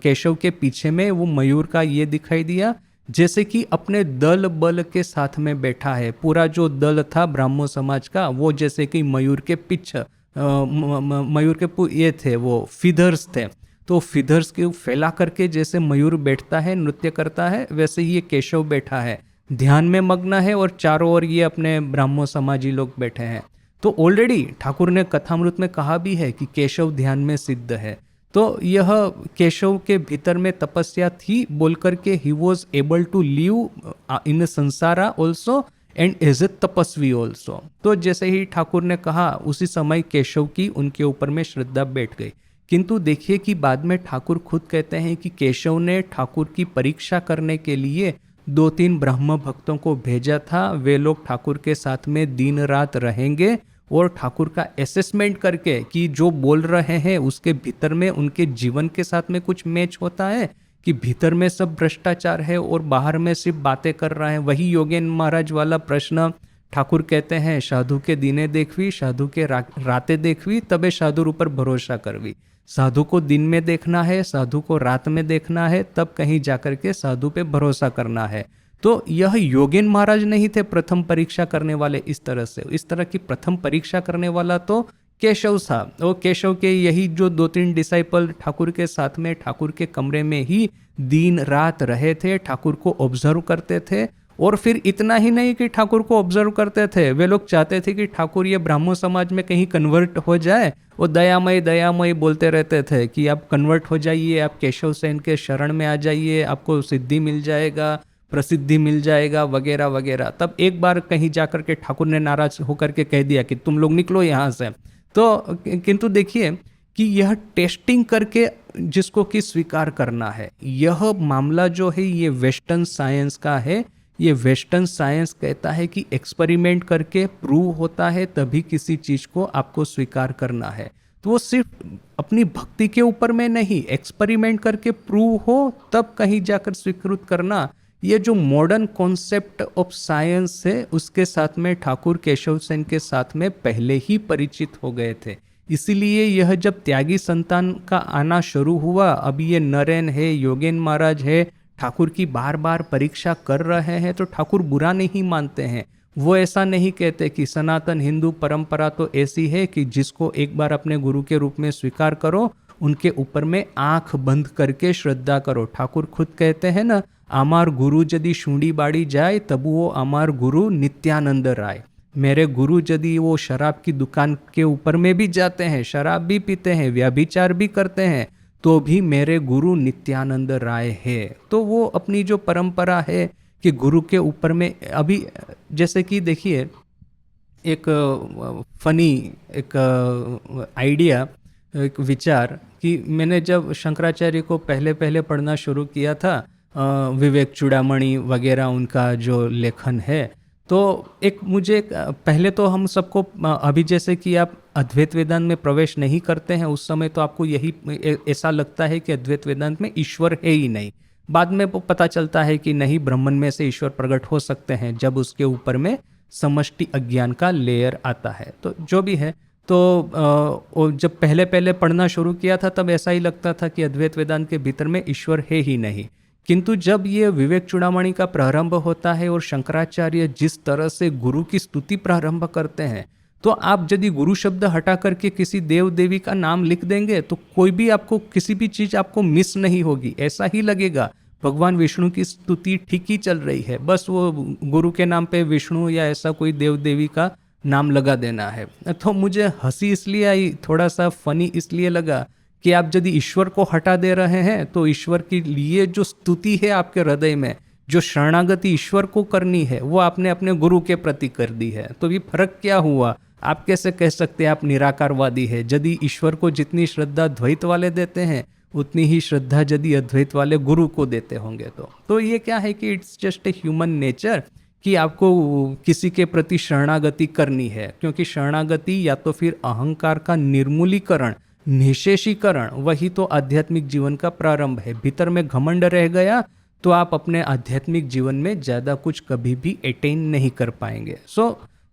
केशव के पीछे में वो मयूर का ये दिखाई दिया, जैसे कि अपने दल बल के साथ में बैठा है। पूरा जो दल था ब्राह्मण समाज का वो जैसे कि मयूर के पिच्छ मयूर के ये थे, वो फीदर्स थे, तो फीदर्स के फैला करके जैसे मयूर बैठता है नृत्य करता है, वैसे ही ये केशव बैठा है, ध्यान में मग्न है, और चारों ओर ये अपने ब्राह्मण समाजी लोग बैठे हैं। तो ऑलरेडी ठाकुर ने कथामृत में कहा भी है कि केशव ध्यान में सिद्ध है। तो यह केशव के भीतर में तपस्या थी बोल करके ही was able to live in samsara also and as a तपस्वी ऑल्सो। तो जैसे ही ठाकुर ने कहा उसी समय केशव की उनके ऊपर में श्रद्धा बैठ गई। किंतु देखिए कि बाद में ठाकुर खुद कहते हैं कि केशव ने ठाकुर की परीक्षा करने के लिए 2-3 ब्राह्मण भक्तों को भेजा था। वे लोग ठाकुर के साथ में दिन रात रहेंगे और ठाकुर का असेसमेंट करके कि जो बोल रहे हैं उसके भीतर में उनके जीवन के साथ में कुछ मैच होता है, कि भीतर में सब भ्रष्टाचार है और बाहर में सिर्फ बातें कर रहे हैं। वही योगेन महाराज वाला प्रश्न ठाकुर कहते हैं, साधु के दिने देखवी, साधु के राते देखवी, तबे साधु ऊपर भरोसा करवी। साधु को दिन में देखना है, साधु को रात में देखना है, तब कहीं जाकर के साधु पे भरोसा करना है। तो यह योगेन महाराज नहीं थे प्रथम परीक्षा करने वाले। इस तरह की प्रथम परीक्षा करने वाला तो केशव था। और केशव के यही जो 2-3 डिसाइपल ठाकुर के साथ में ठाकुर के कमरे में ही दिन रात रहे थे, ठाकुर को ऑब्जर्व करते थे। और फिर इतना ही नहीं कि ठाकुर को ऑब्जर्व करते थे, वे लोग चाहते थे कि ठाकुर ये ब्राह्मण समाज में कहीं कन्वर्ट हो जाए, और दयामय दयामय बोलते रहते थे कि आप कन्वर्ट हो जाइए, आप केशव सेन के शरण में आ जाइए, आपको सिद्धि मिल जाएगा, प्रसिद्धि मिल जाएगा, वगैरह वगैरह। तब एक बार कहीं जाकर के ठाकुर ने नाराज होकर के कह दिया कि तुम लोग निकलो यहाँ से। तो किंतु देखिए कि यह टेस्टिंग करके जिसको कि स्वीकार करना है, यह मामला जो है ये वेस्टर्न साइंस का है। ये वेस्टर्न साइंस कहता है कि एक्सपेरिमेंट करके प्रूव होता है तभी किसी चीज को आपको स्वीकार करना है। तो वो सिर्फ अपनी भक्ति के ऊपर में नहीं, एक्सपेरिमेंट करके प्रूव हो तब कहीं जाकर स्वीकृत करना। ये जो मॉडर्न कॉन्सेप्ट ऑफ साइंस है उसके साथ में ठाकुर केशव सेन के साथ में पहले ही परिचित हो गए थे। इसीलिए यह जब त्यागी संतान का आना शुरू हुआ, अभी ये नरेन है, योगेन महाराज है, ठाकुर की बार बार परीक्षा कर रहे हैं, तो ठाकुर बुरा नहीं मानते हैं। वो ऐसा नहीं कहते कि सनातन हिंदू परंपरा तो ऐसी है कि जिसको एक बार अपने गुरु के रूप में स्वीकार करो, उनके ऊपर में आंख बंद करके श्रद्धा करो। ठाकुर खुद कहते हैं ना, आमार गुरु यदि शूंडी बाड़ी जाए तब वो आमार गुरु नित्यानंद राय। मेरे गुरु यदि वो शराब की दुकान के ऊपर में भी जाते हैं, शराब भी पीते हैं, व्यभिचार भी करते हैं, तो भी मेरे गुरु नित्यानंद राय है। तो वो अपनी जो परंपरा है कि गुरु के ऊपर में, अभी जैसे कि देखिए एक फनी एक आइडिया, एक विचार, कि मैंने जब शंकराचार्य को पहले पहले पढ़ना शुरू किया था, विवेक चूड़ामणि वगैरह उनका जो लेखन है, तो मुझे पहले तो हम सबको अभी जैसे कि आप अद्वैत वेदांत में प्रवेश नहीं करते हैं उस समय तो आपको यही ऐसा लगता है कि अद्वैत वेदांत में ईश्वर है ही नहीं। बाद में पता चलता है कि नहीं, ब्रह्मन में से ईश्वर प्रकट हो सकते हैं जब उसके ऊपर में समष्टि अज्ञान का लेयर आता है। तो जो भी है, तो जब पहले पहले पढ़ना शुरू किया था तब ऐसा ही लगता था कि अद्वैत वेदांत के भीतर में ईश्वर है ही नहीं। किंतु जब ये विवेक चूड़ामणि का प्रारंभ होता है और शंकराचार्य जिस तरह से गुरु की स्तुति प्रारंभ करते हैं, तो आप यदि गुरु शब्द हटा करके किसी देव देवी का नाम लिख देंगे तो कोई भी आपको किसी भी चीज़ आपको मिस नहीं होगी, ऐसा ही लगेगा भगवान विष्णु की स्तुति ठीक ही चल रही है, बस वो गुरु के नाम पे विष्णु या ऐसा कोई देव देवी का नाम लगा देना है। तो मुझे हंसी इसलिए आई, थोड़ा सा फनी इसलिए लगा कि आप यदि ईश्वर को हटा दे रहे हैं तो ईश्वर के लिए जो स्तुति है आपके हृदय में, जो शरणागति ईश्वर को करनी है, वो आपने अपने गुरु के प्रति कर दी है। तो ये फर्क क्या हुआ? आप कैसे कह सकते हैं आप निराकारवादी है? यदि ईश्वर को जितनी श्रद्धा द्वैत वाले देते हैं उतनी ही श्रद्धा यदि अद्वैत वाले गुरु को देते होंगे तो ये क्या है कि it's just a human nature कि आपको किसी के प्रति शरणागति करनी है, क्योंकि शरणागति या तो फिर अहंकार का निर्मूलीकरण, निशेषीकरण, वही तो आध्यात्मिक जीवन का प्रारंभ है। भीतर में घमंड रह गया तो आप अपने आध्यात्मिक जीवन में ज़्यादा कुछ कभी भी अटेन नहीं कर पाएंगे।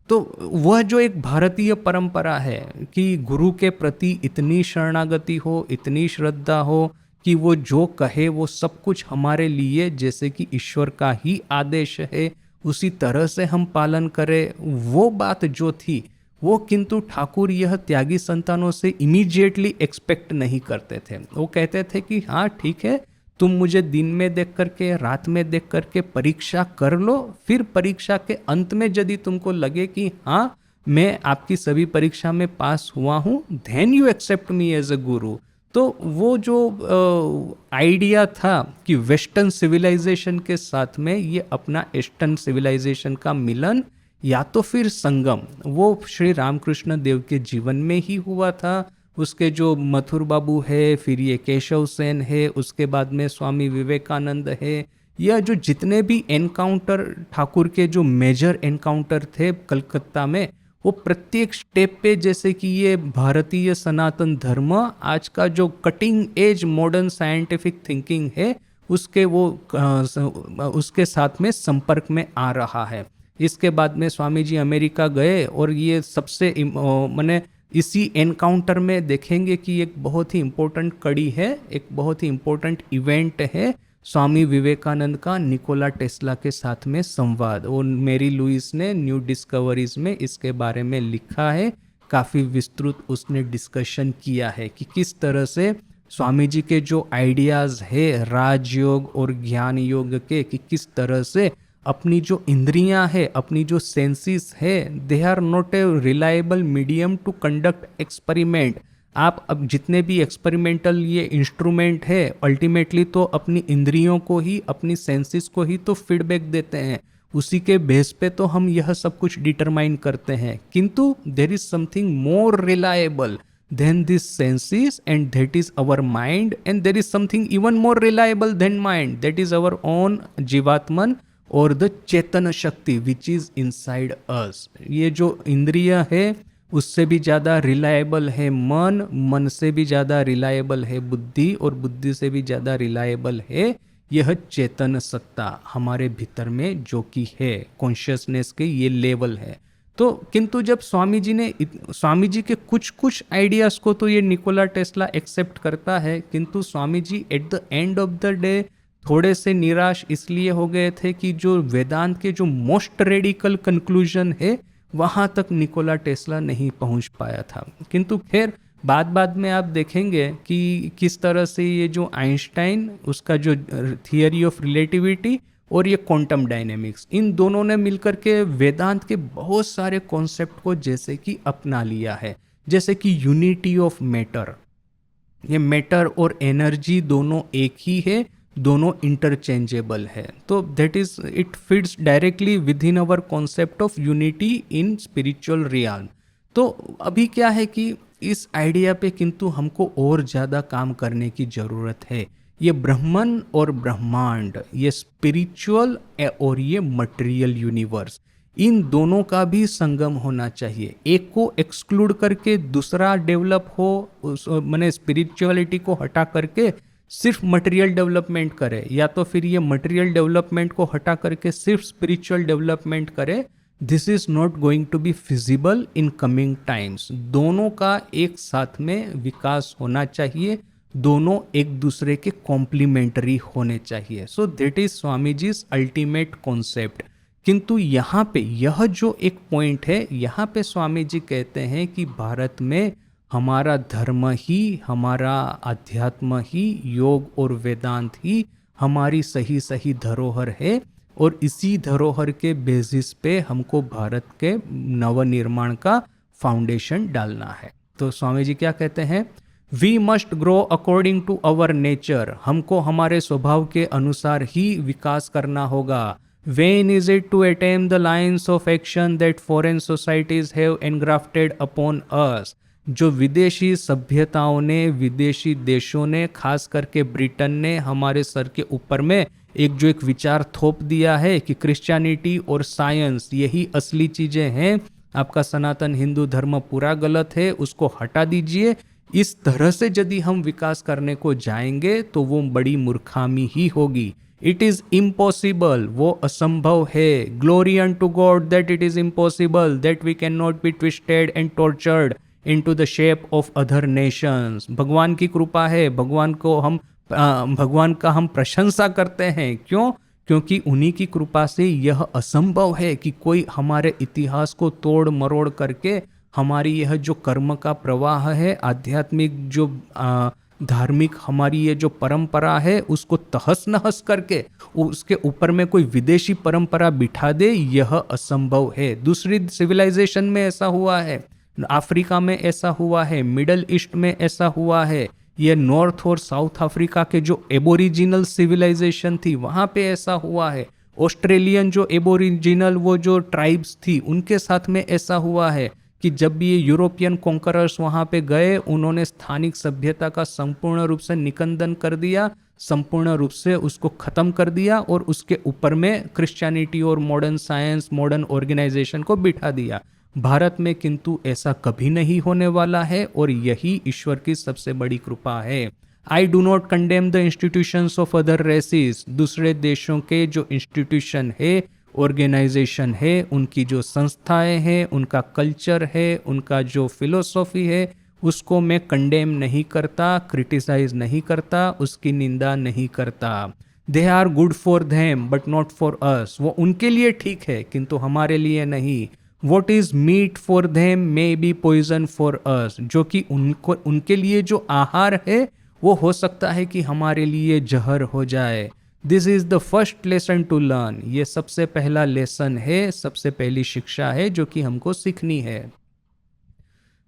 तो वह जो एक भारतीय परंपरा है कि गुरु के प्रति इतनी शरणागति हो, इतनी श्रद्धा हो कि वो जो कहे वो सब कुछ हमारे लिए जैसे कि ईश्वर का ही आदेश है उसी तरह से हम पालन करें, वो बात जो थी वो किंतु ठाकुर यह त्यागी संतानों से इमीडिएटली एक्सपेक्ट नहीं करते थे। वो कहते थे कि हाँ ठीक है, तुम मुझे दिन में देख करके, रात में देख करके परीक्षा कर लो, फिर परीक्षा के अंत में यदि तुमको लगे कि हाँ मैं आपकी सभी परीक्षा में पास हुआ हूँ, then you accept me as a guru. तो वो जो आइडिया था कि वेस्टर्न सिविलाइजेशन के साथ में ये अपना ईस्टर्न सिविलाइजेशन का मिलन या तो फिर संगम, वो श्री रामकृष्ण देव के जीवन में ही हुआ था। उसके जो मथुर बाबू है, फिर ये केशव सेन है, उसके बाद में स्वामी विवेकानंद है, यह जो जितने भी एनकाउंटर ठाकुर के जो मेजर एनकाउंटर थे कलकत्ता में, वो प्रत्येक स्टेप पे जैसे कि ये भारतीय सनातन धर्म आज का जो cutting edge modern scientific thinking है उसके साथ में संपर्क में आ रहा है। इसके बाद में स्वामी जी अमेरिका गए और ये सबसे माने इसी एनकाउंटर में देखेंगे कि एक बहुत ही इम्पोर्टेंट कड़ी है, एक बहुत ही इम्पोर्टेंट इवेंट है स्वामी विवेकानंद का निकोला टेस्ला के साथ में संवाद। और मेरी लुइस ने न्यू डिस्कवरीज में इसके बारे में लिखा है, काफ़ी विस्तृत उसने डिस्कशन किया है कि किस तरह से स्वामी जी के जो आइडियाज़ है राजयोग और ज्ञान योग के, कि किस तरह से अपनी जो इंद्रियां है, अपनी जो सेंसेस है, they are not a reliable medium to conduct experiment. आप अब जितने भी एक्सपेरिमेंटल ये इंस्ट्रूमेंट है अल्टीमेटली तो अपनी इंद्रियों को ही, अपनी सेंसेस को ही तो फीडबैक देते हैं, उसी के बेस पे तो हम यह सब कुछ डिटरमाइन करते हैं। किंतु there is something more reliable than these senses, and that is our mind, and there is something even more reliable than mind, that is our own जीवात्मन और द चेतन शक्ति विच इज इनसाइड अस। ये जो इंद्रिय है उससे भी ज़्यादा reliable है मन, मन से भी ज़्यादा रिलायबल है बुद्धि, और बुद्धि से भी ज़्यादा रिलायबल है यह चेतन सत्ता हमारे भीतर में जो कि है कॉन्शियसनेस के ये लेवल है। तो किंतु जब स्वामी जी के कुछ आइडियाज़ को तो ये निकोला टेस्ला एक्सेप्ट करता है, किंतु Swami ji at the end of the day थोड़े से निराश इसलिए हो गए थे कि जो वेदांत के जो मोस्ट रेडिकल कंक्लूजन है वहाँ तक निकोला टेस्ला नहीं पहुँच पाया था। किंतु खैर बाद में आप देखेंगे कि किस तरह से ये जो आइंस्टाइन, उसका जो थियरी ऑफ रिलेटिविटी और ये क्वांटम डायनेमिक्स, इन दोनों ने मिलकर के वेदांत के बहुत सारे कॉन्सेप्ट को जैसे कि अपना लिया है, जैसे कि यूनिटी ऑफ मैटर। ये मैटर और एनर्जी दोनों एक ही है, दोनों इंटरचेंजेबल है। तो that is it fits directly with in our concept of unity in spiritual realm. तो अभी क्या है कि इस आइडिया पे किंतु हमको और ज़्यादा काम करने की ज़रूरत है। ये ब्रह्मन और ब्रह्मांड, ये स्पिरिचुअल और ये मटेरियल यूनिवर्स, इन दोनों का भी संगम होना चाहिए। एक को एक्सक्लूड करके दूसरा डेवलप हो, माने स्पिरिचुअलिटी को हटा करके सिर्फ मटेरियल डेवलपमेंट करे, या तो फिर ये मटेरियल डेवलपमेंट को हटा करके सिर्फ स्पिरिचुअल डेवलपमेंट करे, this is not going to be feasible in coming times. दोनों का एक साथ में विकास होना चाहिए, दोनों एक दूसरे के कॉम्प्लीमेंटरी होने चाहिए। So that is Swami ji's ultimate concept किंतु यहाँ पे यह जो एक पॉइंट है, यहाँ पे स्वामी जी कहते हैं कि भारत में हमारा धर्म ही, हमारा अध्यात्म ही, योग और वेदांत ही हमारी सही सही धरोहर है, और इसी धरोहर के बेसिस पे हमको भारत के नवनिर्माण का फाउंडेशन डालना है। तो स्वामी जी क्या कहते हैं, we must grow according to our nature, हमको हमारे स्वभाव के अनुसार ही विकास करना होगा। When is it to attempt the lines of action that foreign societies have engrafted upon us, जो विदेशी सभ्यताओं ने, विदेशी देशों ने, खास करके ब्रिटेन ने हमारे सर के ऊपर में एक विचार थोप दिया है कि क्रिश्चियनिटी और साइंस यही असली चीजें हैं, आपका सनातन हिंदू धर्म पूरा गलत है, उसको हटा दीजिए। इस तरह से यदि हम विकास करने को जाएंगे तो वो बड़ी मूर्खामी ही होगी। इट इज इम्पॉसिबल, वो असंभव है। Glory unto God that it is impossible, that we can not be twisted and tortured into the shape of other nations. भगवान की कृपा है, भगवान का हम प्रशंसा करते हैं। क्यों? क्योंकि उन्हीं की कृपा से यह असंभव है कि कोई हमारे इतिहास को तोड़ मरोड़ करके हमारी यह जो कर्म का प्रवाह है, आध्यात्मिक जो धार्मिक हमारी ये जो परंपरा है, उसको तहस नहस करके उसके ऊपर में कोई विदेशी परंपरा बिठा दे, यह असंभव है। दूसरी सिविलाइजेशन में ऐसा हुआ है, अफ्रीका में ऐसा हुआ है, मिडल ईस्ट में ऐसा हुआ है, ये नॉर्थ और साउथ अफ्रीका के जो एबोरिजिनल सिविलाइजेशन थी वहाँ पे ऐसा हुआ है। ऑस्ट्रेलियन जो एबोरिजिनल वो जो ट्राइब्स थी उनके साथ में ऐसा हुआ है कि जब भी ये यूरोपियन कॉन्करर्स वहाँ पे गए, उन्होंने स्थानिक सभ्यता का संपूर्ण रूप से निकंदन कर दिया, संपूर्ण रूप से उसको ख़त्म कर दिया, और उसके ऊपर में क्रिश्चियनिटी और मॉडर्न साइंस, मॉडर्न ऑर्गेनाइजेशन को बिठा दिया। भारत में किंतु ऐसा कभी नहीं होने वाला है, और यही ईश्वर की सबसे बड़ी कृपा है। I do not condemn the institutions of other races, दूसरे देशों के जो इंस्टीट्यूशन है, ऑर्गेनाइजेशन है, उनकी जो संस्थाएं हैं, उनका कल्चर है, उनका जो फिलोसॉफी है, उसको मैं कंडेम नहीं करता, क्रिटिसाइज नहीं करता, उसकी निंदा नहीं करता। They are good for them but not for us, वो उनके लिए ठीक है किंतु हमारे लिए नहीं। What is meat for them may be poison for us, जो कि उनके लिए जो आहार है वो हो सकता है कि हमारे लिए जहर हो जाए। This is the first lesson to learn, ये सबसे पहला लेसन है, सबसे पहली शिक्षा है जो कि हमको सीखनी है।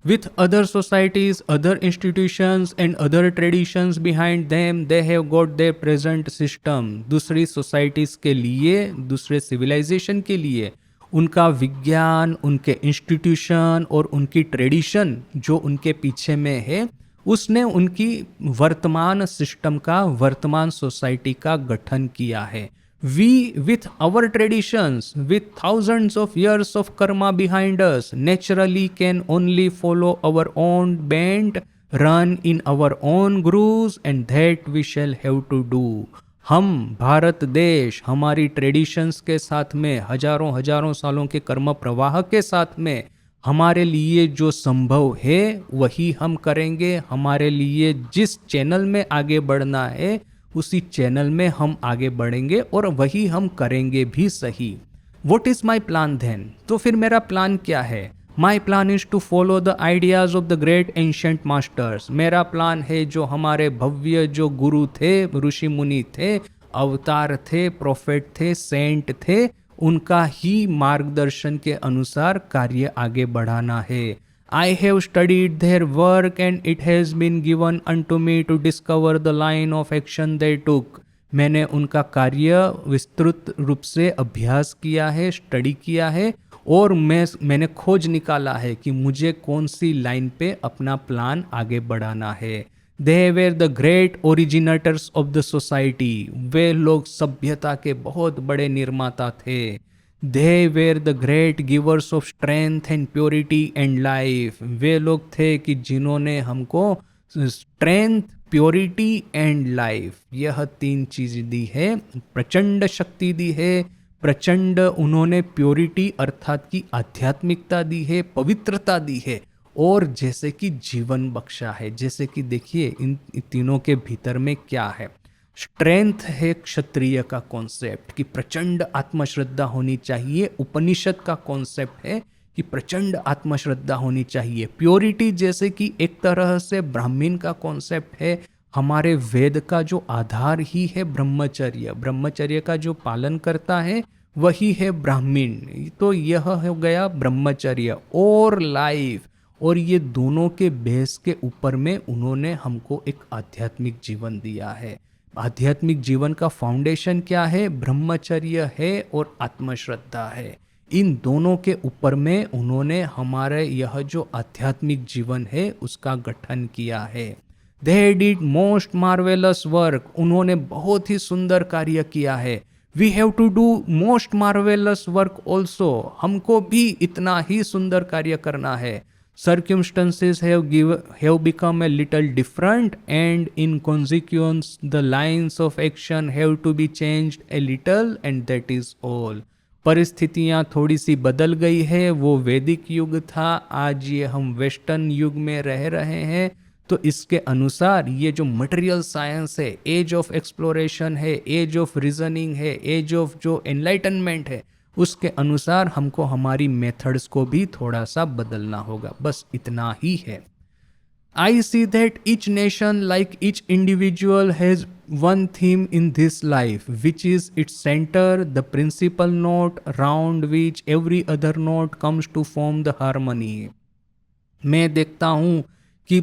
With other societies, other institutions and other traditions behind them, they have got their present system. दूसरी सोसाइटीज के लिए, दूसरे सिविलाइजेशन के लिए उनका विज्ञान, उनके इंस्टीट्यूशन और उनकी ट्रेडिशन जो उनके पीछे में है, उसने उनकी वर्तमान सिस्टम का, वर्तमान सोसाइटी का गठन किया है। We, with our traditions, with thousands of years of karma behind us, naturally can only follow our own bent, run in our own grooves, and that we shall have to do. हम भारत देश हमारी traditions के साथ में, हजारों हजारों सालों के कर्म प्रवाह के साथ में, हमारे लिए जो संभव है वही हम करेंगे। हमारे लिए जिस चैनल में आगे बढ़ना है उसी चैनल में हम आगे बढ़ेंगे, और वही हम करेंगे भी सही। What is my plan then? तो फिर मेरा प्लान क्या है? My plan is to follow the ideas of the great ancient masters. मेरा प्लान है जो हमारे भव्य जो गुरु थे, ऋषि मुनि थे, अवतार थे, प्रोफेट थे, सेंट थे, उनका ही मार्गदर्शन के अनुसार कार्य आगे बढ़ाना है। I have studied their work and it has been given unto me to discover the line of action they took. मैंने उनका कार्य विस्तृत रूप से अभ्यास किया है, स्टडी किया है, और मैंने खोज निकाला है कि मुझे कौन सी लाइन पे अपना प्लान आगे बढ़ाना है। They were the great originators of the society. वे लोग सभ्यता के बहुत बड़े निर्माता थे। They were the great givers of strength and purity and life. वे लोग थे कि जिन्होंने हमको स्ट्रेंथ, प्योरिटी एंड लाइफ, यह तीन चीज दी है। प्रचंड शक्ति दी है, प्रचंड उन्होंने प्योरिटी अर्थात की आध्यात्मिकता दी है, पवित्रता दी है, और जैसे कि जीवन बख्शा है। जैसे कि देखिए इन तीनों के भीतर में क्या है। स्ट्रेंथ है क्षत्रिय का कॉन्सेप्ट कि प्रचंड आत्मश्रद्धा होनी चाहिए, उपनिषद का कॉन्सेप्ट है कि प्रचंड आत्मश्रद्धा होनी चाहिए। प्योरिटी जैसे कि एक तरह से ब्राह्मण का कॉन्सेप्ट है, हमारे वेद का जो आधार ही है ब्रह्मचर्य, ब्रह्मचर्य का जो पालन करता है वही है ब्राह्मण। तो यह हो गया ब्रह्मचर्य और लाइफ, और ये दोनों के बेस के ऊपर में उन्होंने हमको एक आध्यात्मिक जीवन दिया है। आध्यात्मिक जीवन का फाउंडेशन क्या है? ब्रह्मचर्य है और आत्मश्रद्धा है। इन दोनों के ऊपर में उन्होंने हमारे यह जो आध्यात्मिक जीवन है उसका गठन किया है। They did most marvelous work, उन्होंने बहुत ही सुंदर कार्य किया है। We have to do most marvelous work also, हमको भी इतना ही सुंदर कार्य करना है। Circumstances have become a little different and in consequence the lines of action have to be changed a little and that is all। परिस्थितियाँ थोड़ी सी बदल गई है, वो वैदिक युग था, आज ये हम वेस्टर्न युग में रह रहे हैं। तो इसके अनुसार ये जो मटेरियल साइंस है, एज ऑफ एक्सप्लोरेशन है, एज ऑफ रीजनिंग है, एज ऑफ जो एनलाइटनमेंट है, उसके अनुसार हमको हमारी मेथड्स को भी थोड़ा सा बदलना होगा, बस इतना ही है। I see that each nation, like each individual, has one theme in this life, which is its center, the principal note around which every other note comes to form the harmony। मैं देखता हूँ कि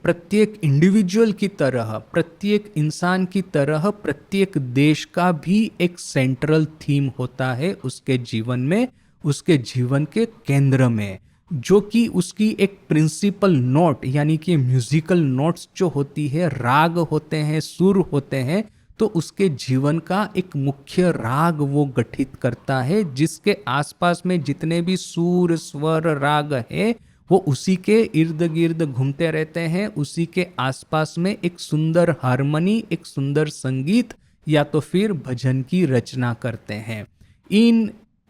प्रत्येक individual की तरह, प्रत्येक इंसान की तरह, प्रत्येक देश का भी एक सेंट्रल थीम होता है उसके जीवन में, उसके जीवन के केंद्र में, जो कि उसकी एक प्रिंसिपल नोट यानी कि म्यूजिकल नोट्स जो होती है, राग होते हैं, सुर होते हैं, तो उसके जीवन का एक मुख्य राग वो गठित करता है, जिसके आसपास में जितने भी सुर, स्वर, राग है वो उसी के इर्द गिर्द घूमते रहते हैं, उसी के आसपास में एक सुंदर हारमोनी, एक सुंदर संगीत या तो फिर भजन की रचना करते हैं।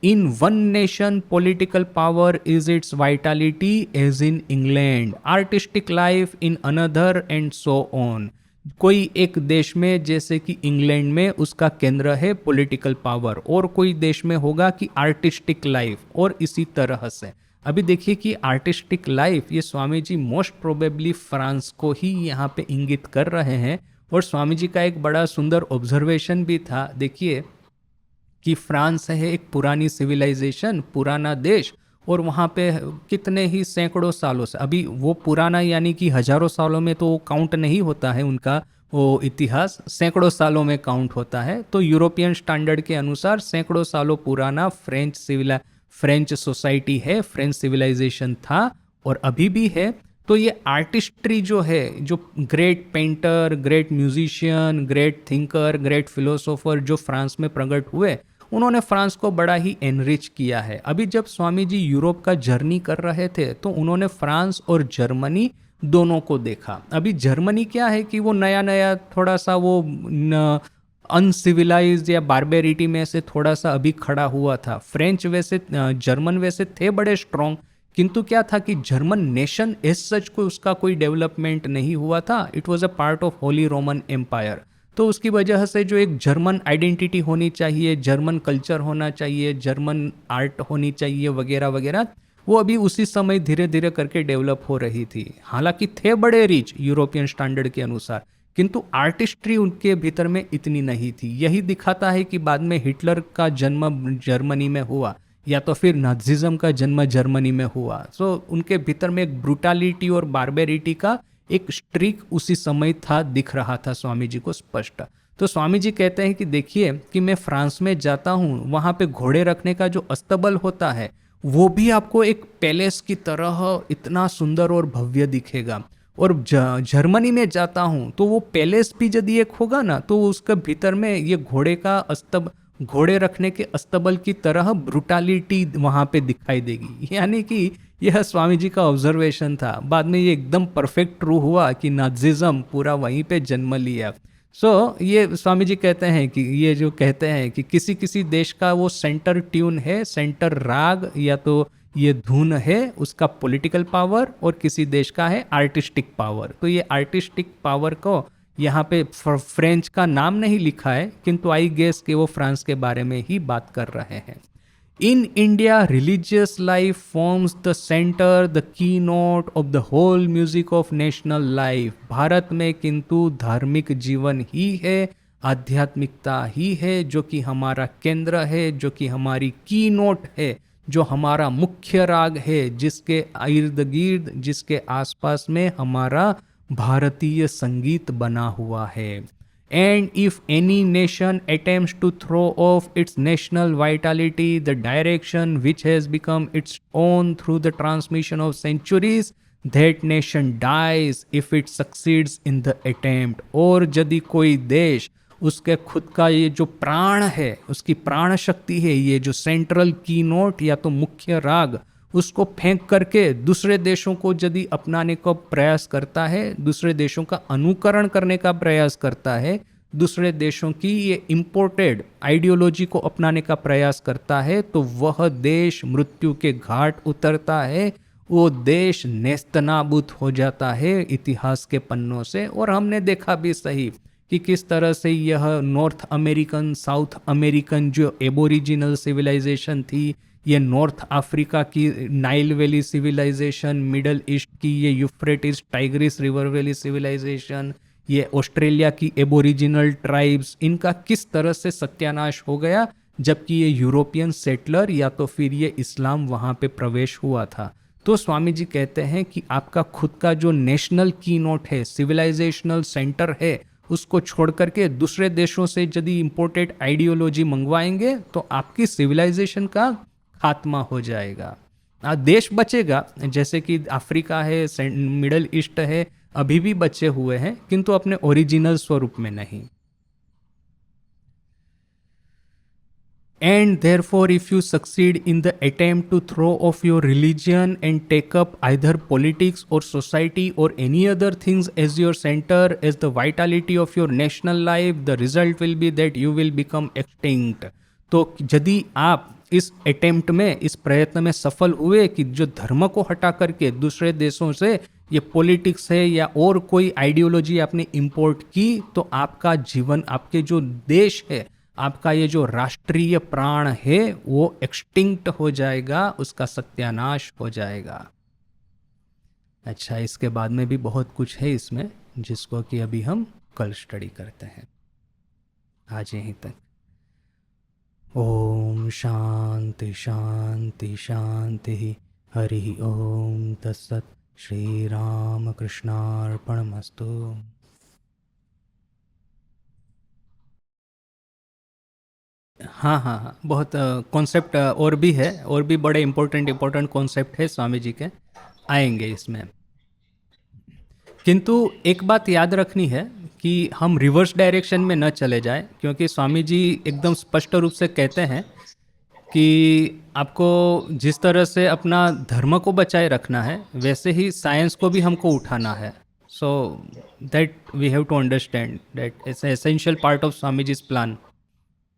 In one nation political power is its vitality as in England, artistic life in another and so on. कोई एक देश में जैसे कि इंग्लैंड में उसका केंद्र है पॉलिटिकल पावर, और कोई देश में होगा कि आर्टिस्टिक लाइफ, और इसी तरह से। अभी देखिए कि आर्टिस्टिक लाइफ, ये Swami ji most probably France को ही यहाँ पे इंगित कर रहे हैं। और स्वामी जी का एक बड़ा सुंदर ऑब्जर्वेशन भी था, देखिए कि फ्रांस है एक पुरानी सिविलाइजेशन, पुराना देश, और वहाँ पे कितने ही सैकड़ों सालों से, अभी वो पुराना यानी कि हजारों सालों में तो काउंट नहीं होता है उनका वो इतिहास, सैकड़ों सालों में काउंट होता है। तो यूरोपियन स्टैंडर्ड के अनुसार सैकड़ों सालों पुराना फ्रेंच सोसाइटी है, फ्रेंच सिविलाइजेशन था और अभी भी है। तो ये आर्टिस्ट्री जो है, जो great painter, great musician, great thinker, great philosopher जो फ्रांस में प्रकट हुए, उन्होंने फ्रांस को बड़ा ही एनरिच किया है। अभी जब स्वामी जी यूरोप का जर्नी कर रहे थे तो उन्होंने फ्रांस और जर्मनी दोनों को देखा। अभी जर्मनी क्या है कि वो नया नया थोड़ा सा वो अनसिविलाइज्ड या बारबेरिटी में से थोड़ा सा अभी खड़ा हुआ था। फ्रेंच वैसे, जर्मन वैसे थे बड़े स्ट्रॉन्ग, किंतु क्या था कि जर्मन नेशन एज सच को उसका कोई डेवलपमेंट नहीं हुआ था। It was a part of Holy Roman Empire. तो उसकी वजह से जो एक जर्मन आइडेंटिटी होनी चाहिए, जर्मन कल्चर होना चाहिए, जर्मन आर्ट होनी चाहिए वगैरह वगैरह, वो अभी उसी समय धीरे धीरे करके डेवलप हो रही थी। हालांकि थे बड़े रिच यूरोपियन स्टैंडर्ड के अनुसार, किंतु आर्टिस्ट्री उनके भीतर में इतनी नहीं थी। यही दिखाता है कि बाद में हिटलर का जन्म जर्मनी में हुआ या तो फिर नाजिज्म का जन्म जर्मनी में हुआ। सो उनके भीतर में एक ब्रूटालिटी और बारबेरिटी का एक स्ट्रीक उसी समय था, दिख रहा था स्वामी जी को स्पष्ट। तो स्वामी जी कहते हैं कि देखिए कि मैं फ्रांस में जाता हूँ, वहाँ पे घोड़े रखने का जो अस्तबल होता है वो भी आपको एक पैलेस की तरह इतना सुंदर और भव्य दिखेगा। और जर्मनी में जाता हूँ तो वो पैलेस भी यदि एक होगा ना, तो उसके भीतर में ये घोड़े रखने के अस्तबल की तरह ब्रूटालिटी वहाँ पे दिखाई देगी। यानी कि यह स्वामी जी का ऑब्जर्वेशन था। बाद में ये एकदम परफेक्ट ट्रू हुआ कि नाजिज्म पूरा वहीं पे जन्म लिया। ये स्वामी जी कहते हैं कि ये जो कहते हैं कि किसी किसी देश का वो सेंटर ट्यून है, सेंटर राग या तो ये धुन है उसका पॉलिटिकल पावर, और किसी देश का है आर्टिस्टिक पावर। तो ये आर्टिस्टिक पावर को यहाँ पे फ्रेंच का नाम नहीं लिखा है, किंतु आई गेस कि वो फ्रांस के बारे में ही बात कर रहे हैं। In India religious life forms the centre, the key note of the whole music of national life. Bharat में किंतु धार्मिक जीवन ही है, आध्यात्मिकता ही है जो कि हमारा केंद्र है, जो कि हमारी की नोट है, जो हमारा मुख्य राग है, जिसके इर्द गिर्द, जिसके आसपास में हमारा भारतीय संगीत बना हुआ है। And if any nation attempts to throw off its national vitality, the direction which has become its own through the transmission of centuries, that nation dies if it succeeds in the attempt। और यदि कोई देश उसके खुद का ये जो प्राण है, उसकी प्राण शक्ति है, ये जो सेंट्रल की नोट या तो मुख्य राग, उसको फेंक करके दूसरे देशों को यदि अपनाने का प्रयास करता है, दूसरे देशों का अनुकरण करने का प्रयास करता है, दूसरे देशों की ये इम्पोर्टेड आइडियोलॉजी को अपनाने का प्रयास करता है, तो वह देश मृत्यु के घाट उतरता है, वो देश नेस्तनाबूद हो जाता है इतिहास के पन्नों से। और हमने देखा भी सही कि किस तरह से यह नॉर्थ अमेरिकन, साउथ अमेरिकन जो एबोरिजिनल सिविलाइजेशन थी, ये नॉर्थ अफ्रीका की Nile valley civilization, Middle East की ये Euphrates Tigris river valley civilization, ये ऑस्ट्रेलिया की एबोरिजिनल ट्राइब्स, इनका किस तरह से सत्यानाश हो गया, जबकि ये यूरोपियन सेटलर या तो फिर ये इस्लाम वहाँ पे प्रवेश हुआ था। तो स्वामी जी कहते हैं कि आपका खुद का जो नेशनल की नोट है, सिविलाइजेशनल सेंटर है, उसको छोड़ करके दूसरे देशों से यदि इम्पोर्टेड आइडियोलॉजी मंगवाएंगे तो आपकी सिविलाइजेशन का खात्मा हो जाएगा। देश बचेगा, जैसे कि अफ्रीका है, मिडल ईस्ट है, अभी भी बचे हुए हैं, किंतु अपने ओरिजिनल स्वरूप में नहीं। And therefore, if you succeed in the attempt to throw off your religion and take up either politics or society or any other things as your center, as the vitality of your national life, the result will be that you will become extinct। तो यदि आप इस attempt में, इस प्रयत्न में सफल हुए कि जो धर्म को हटा करके दूसरे देशों से ये पॉलिटिक्स है या और कोई आइडियोलॉजी आपने इंपोर्ट की, तो आपका जीवन, आपके जो देश है, आपका ये जो राष्ट्रीय प्राण है, वो एक्सटिंक्ट हो जाएगा, उसका सत्यानाश हो जाएगा। अच्छा, इसके बाद में भी बहुत कुछ है इसमें, जिसको कि अभी हम कल स्टडी करते हैं। आज यहीं तक। ओम शांति शांति शांति। हरि ओम तत्सत। श्री राम कृष्णार्पणमस्तु। हाँ, बहुत कॉन्सेप्ट और भी है, और भी बड़े इम्पोर्टेंट कॉन्सेप्ट है स्वामी जी के, आएंगे इसमें। किंतु एक बात याद रखनी है कि हम रिवर्स डायरेक्शन में न चले जाएं, क्योंकि स्वामी जी एकदम स्पष्ट रूप से कहते हैं कि आपको जिस तरह से अपना धर्म को बचाए रखना है, वैसे ही साइंस को भी हमको उठाना है। So that we have to understand that it's essential part of Swami ji's plan.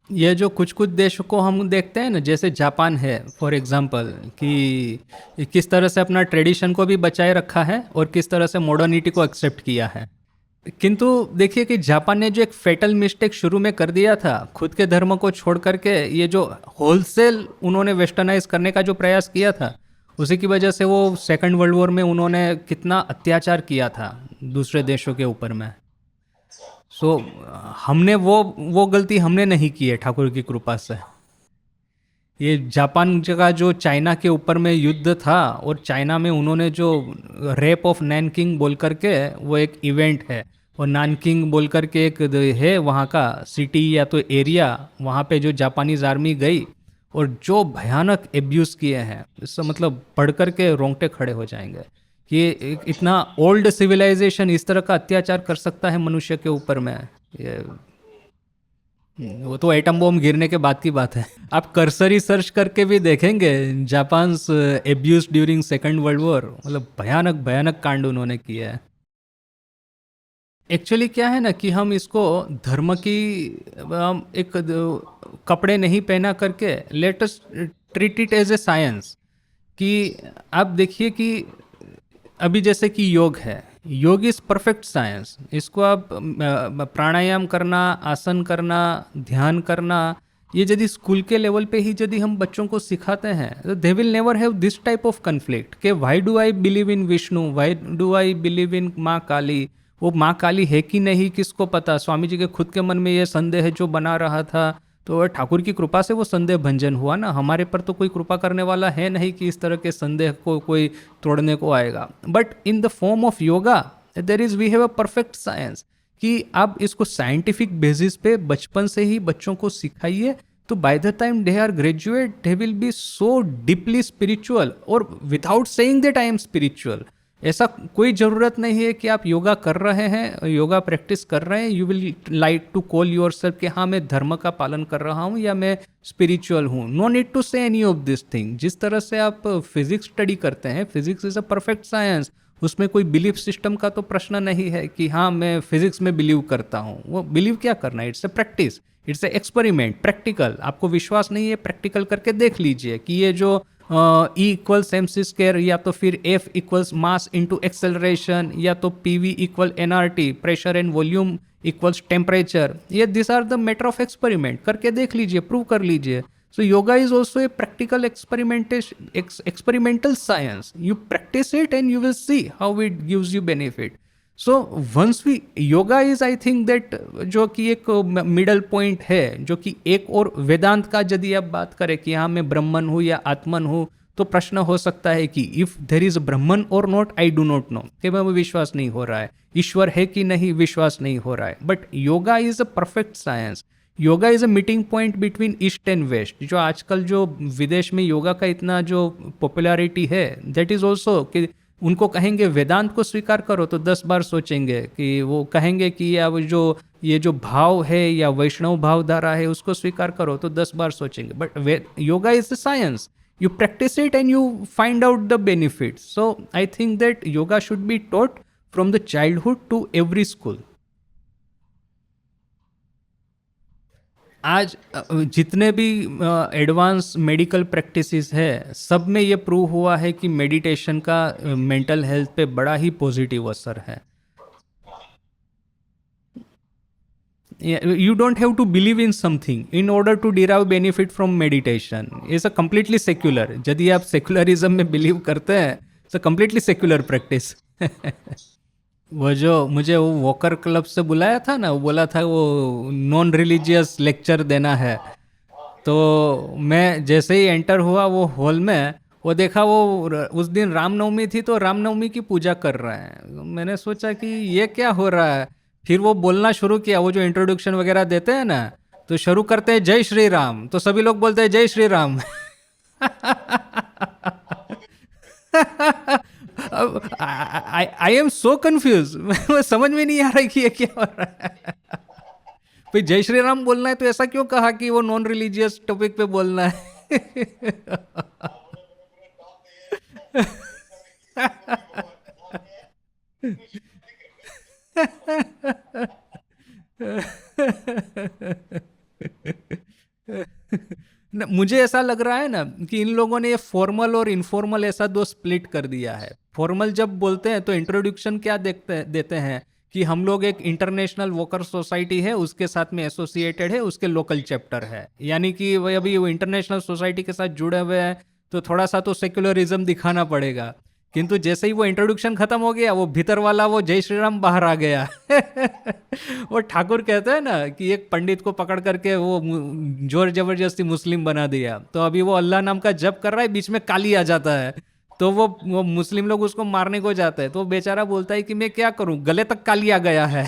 ये जो कुछ कुछ देशों को हम देखते हैं ना, जैसे जापान है फॉर एग्जांपल, कि किस तरह से अपना ट्रेडिशन को भी बचाए रखा है और किस तरह से मॉडर्निटी को एक्सेप्ट किया है। किंतु देखिए कि जापान ने जो एक फेटल मिस्टेक शुरू में कर दिया था, खुद के धर्म को छोड़ करके ये जो होलसेल उन्होंने वेस्टर्नाइज करने का जो प्रयास किया था, उसी की वजह से वो सेकंड वर्ल्ड वॉर में उन्होंने कितना अत्याचार किया था दूसरे देशों के ऊपर में। सो हमने वो गलती हमने नहीं की है ठाकुर की कृपा से। ये जापान का जो चाइना के ऊपर में युद्ध था, और चाइना में उन्होंने जो रेप ऑफ नैनकिंग बोल करके वो एक इवेंट है, और नैनकिंग बोल करके एक है वहाँ का सिटी या तो एरिया, वहाँ पे जो जापानीज आर्मी गई और जो भयानक एब्यूज़ किए हैं, इससे मतलब पढ़ करके रोंगटे खड़े हो जाएंगे कि इतना ओल्ड सिविलाइजेशन इस तरह का अत्याचार कर सकता है मनुष्य के ऊपर में। ये वो तो एटम बॉम्ब गिरने के बाद की बात है। आप कर्सरी सर्च करके भी देखेंगे, Japan abuse during second world war, मतलब भयानक भयानक कांड उन्होंने किया है। एक्चुअली क्या है ना कि हम इसको धर्म की एक कपड़े नहीं पहना करके let us treat it as a science. कि आप देखिए कि अभी जैसे कि योग है, योग इज़ परफेक्ट साइंस। इसको आप प्राणायाम करना, आसन करना, ध्यान करना, ये यदि स्कूल के लेवल पे ही यदि हम बच्चों को सिखाते हैं तो they will never have this type of conflict कि why do I believe in Vishnu, why do I believe in Maa Kali. वो माँ काली है कि नहीं किसको पता। स्वामी जी के खुद के मन में ये संदेह जो बना रहा था, तो ठाकुर की कृपा से वो संदेह भंजन हुआ ना। हमारे पर तो कोई कृपा करने वाला है नहीं कि इस तरह के संदेह को कोई तोड़ने को आएगा। But in the form of yoga there is we have a perfect science कि आप इसको साइंटिफिक बेसिस पे बचपन से ही बच्चों को सिखाइए, तो by the time they are graduate they will be so deeply spiritual, और without saying that I am spiritual. ऐसा कोई ज़रूरत नहीं है कि आप योगा कर रहे हैं, योगा प्रैक्टिस कर रहे हैं, you will like to call yourself कि हाँ मैं धर्म का पालन कर रहा हूँ या मैं स्पिरिचुअल हूँ। नो नीड टू से एनी ऑफ दिस थिंग। जिस तरह से आप फिजिक्स स्टडी करते हैं, physics is a perfect science, उसमें कोई बिलीफ सिस्टम का तो प्रश्न नहीं है कि हाँ मैं फिजिक्स में बिलीव करता हूँ। वो बिलीव क्या करना है, it's a practice, it's a experiment, practical. आपको विश्वास नहीं है, प्रैक्टिकल करके देख लीजिए कि ये जो E equals M C square, या तो फिर F equals mass into acceleration, या तो PV equal NRT, pressure and volume equals temperature, ये this are the matter of experiment. करके देख लीजिए, प्रूव कर लीजिए। So yoga is also a practical experimental science. You practice it and you will see how it gives you benefit. So once we yoga is I think that जो कि एक middle point है, जो कि एक और वेदांत का यदि आप बात करें कि हाँ मैं ब्रह्मन हूँ या आत्मन हूँ, तो प्रश्न हो सकता है कि इफ देर इज ब्रह्मन और not, I do not know, कि मैं विश्वास नहीं हो रहा है, ईश्वर है कि नहीं विश्वास नहीं हो रहा है। But yoga is a perfect science. Yoga is a meeting point between East and West. जो आजकल जो विदेश में योगा का इतना जो पॉपुलैरिटी है, दैट इज ऑल्सो कि उनको कहेंगे वेदांत को स्वीकार करो तो 10 बार सोचेंगे, कि वो कहेंगे कि या ये जो भाव है या वैष्णव भावधारा है उसको स्वीकार करो तो 10 बार सोचेंगे। But yoga is a science, you practice it and you find out the benefits. So I think that yoga should be taught from the childhood to every school. आज जितने भी एडवांस मेडिकल प्रैक्टिसेस है, सब में ये प्रूव हुआ है कि मेडिटेशन का मेंटल हेल्थ पे बड़ा ही पॉजिटिव असर है। You don't have to believe in something in order to derive benefit from meditation. It's a completely secular. यदि आप सेकुलरिज्म में बिलीव करते हैं, it's a completely secular practice. वो जो मुझे वो वॉकर क्लब से बुलाया था ना, वो बोला था वो नॉन रिलीजियस लेक्चर देना है। तो मैं जैसे ही एंटर हुआ वो हॉल में, वो देखा वो उस दिन रामनवमी थी तो रामनवमी की पूजा कर रहे हैं। मैंने सोचा कि ये क्या हो रहा है। फिर वो बोलना शुरू किया, वो जो इंट्रोडक्शन वगैरह देते हैं ना, तो शुरू करते हैं जय श्री राम, तो सभी लोग बोलते हैं जय Shri Ram. I am so confuse. समझ में नहीं आ रहा है कि ये क्या हो रहा है। भाई जय श्री राम बोलना है तो ऐसा क्यों कहा कि वो नॉन रिलीजियस टॉपिक पे बोलना है। मुझे ऐसा लग रहा है ना कि इन लोगों ने ये फॉर्मल और इनफॉर्मल ऐसा दो स्प्लिट कर दिया है। फॉर्मल जब बोलते हैं तो इंट्रोडक्शन क्या देते हैं कि हम लोग एक इंटरनेशनल वॉकर सोसाइटी है, उसके साथ में एसोसिएटेड है, उसके लोकल चैप्टर है, यानी कि वह अभी वो इंटरनेशनल सोसाइटी के साथ जुड़े हुए हैं, तो थोड़ा सा तो सेक्युलरिज्म दिखाना पड़ेगा। किंतु जैसे ही वो इंट्रोडक्शन खत्म हो गया, वो भीतर वाला वो जय श्री राम बाहर आ गया। वो ठाकुर कहते हैं ना कि एक पंडित को पकड़ करके वो जोर जबरदस्ती मुस्लिम बना दिया, तो अभी वो अल्लाह नाम का जप कर रहा है, बीच में काली आ जाता है, तो वो मुस्लिम लोग उसको मारने को जाते हैं, तो बेचारा बोलता है कि मैं क्या करूं, गले तक काली आ गया है।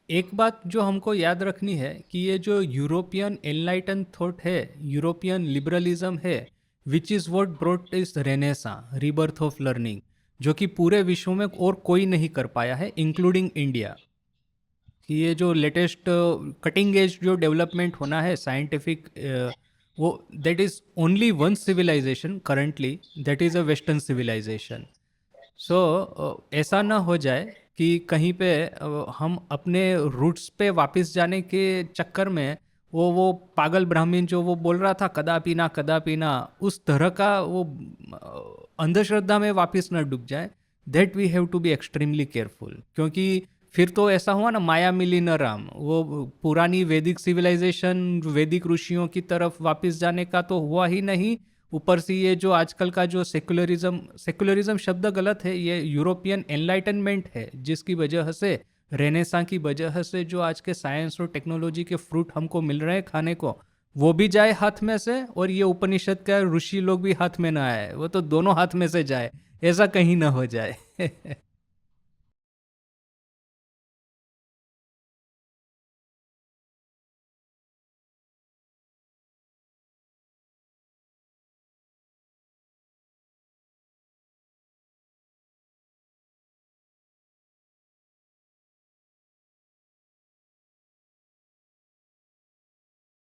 एक बात जो हमको याद रखनी है कि ये जो यूरोपियन एनलाइटन थॉट है, यूरोपियन लिबरलिज्म है, which is what brought is Renaissance, rebirth of learning, जो कि पूरे विश्व में और कोई नहीं कर पाया है इंक्लूडिंग इंडिया। कि ये जो लेटेस्ट कटिंग एज जो डेवलपमेंट होना है साइंटिफिक, वो that is only one civilization currently, that is a western civilization. So ऐसा ना हो जाए कि कहीं पे हम अपने रूट्स पे वापस जाने के चक्कर में वो पागल ब्राह्मण जो वो बोल रहा था कदापि ना, उस तरह का वो अंधश्रद्धा में वापस न डूब जाए। That we have to be extremely careful, क्योंकि फिर तो ऐसा हुआ ना, माया मिली न राम, वो पुरानी वैदिक सिविलाइजेशन, वैदिक ऋषियों की तरफ वापस जाने का तो हुआ ही नहीं। ऊपर से ये जो आजकल का जो सेकुलरिज्म शब्द गलत है, ये यूरोपियन एनलाइटनमेंट है, जिसकी वजह से, रेनेसां की वजह से जो आज के साइंस और टेक्नोलॉजी के फ्रूट हमको मिल रहे हैं खाने को, वो भी जाए हाथ में से, और ये उपनिषद का ऋषि लोग भी हाथ में ना आए, वो तो दोनों हाथ में से जाए, ऐसा कहीं ना हो जाए।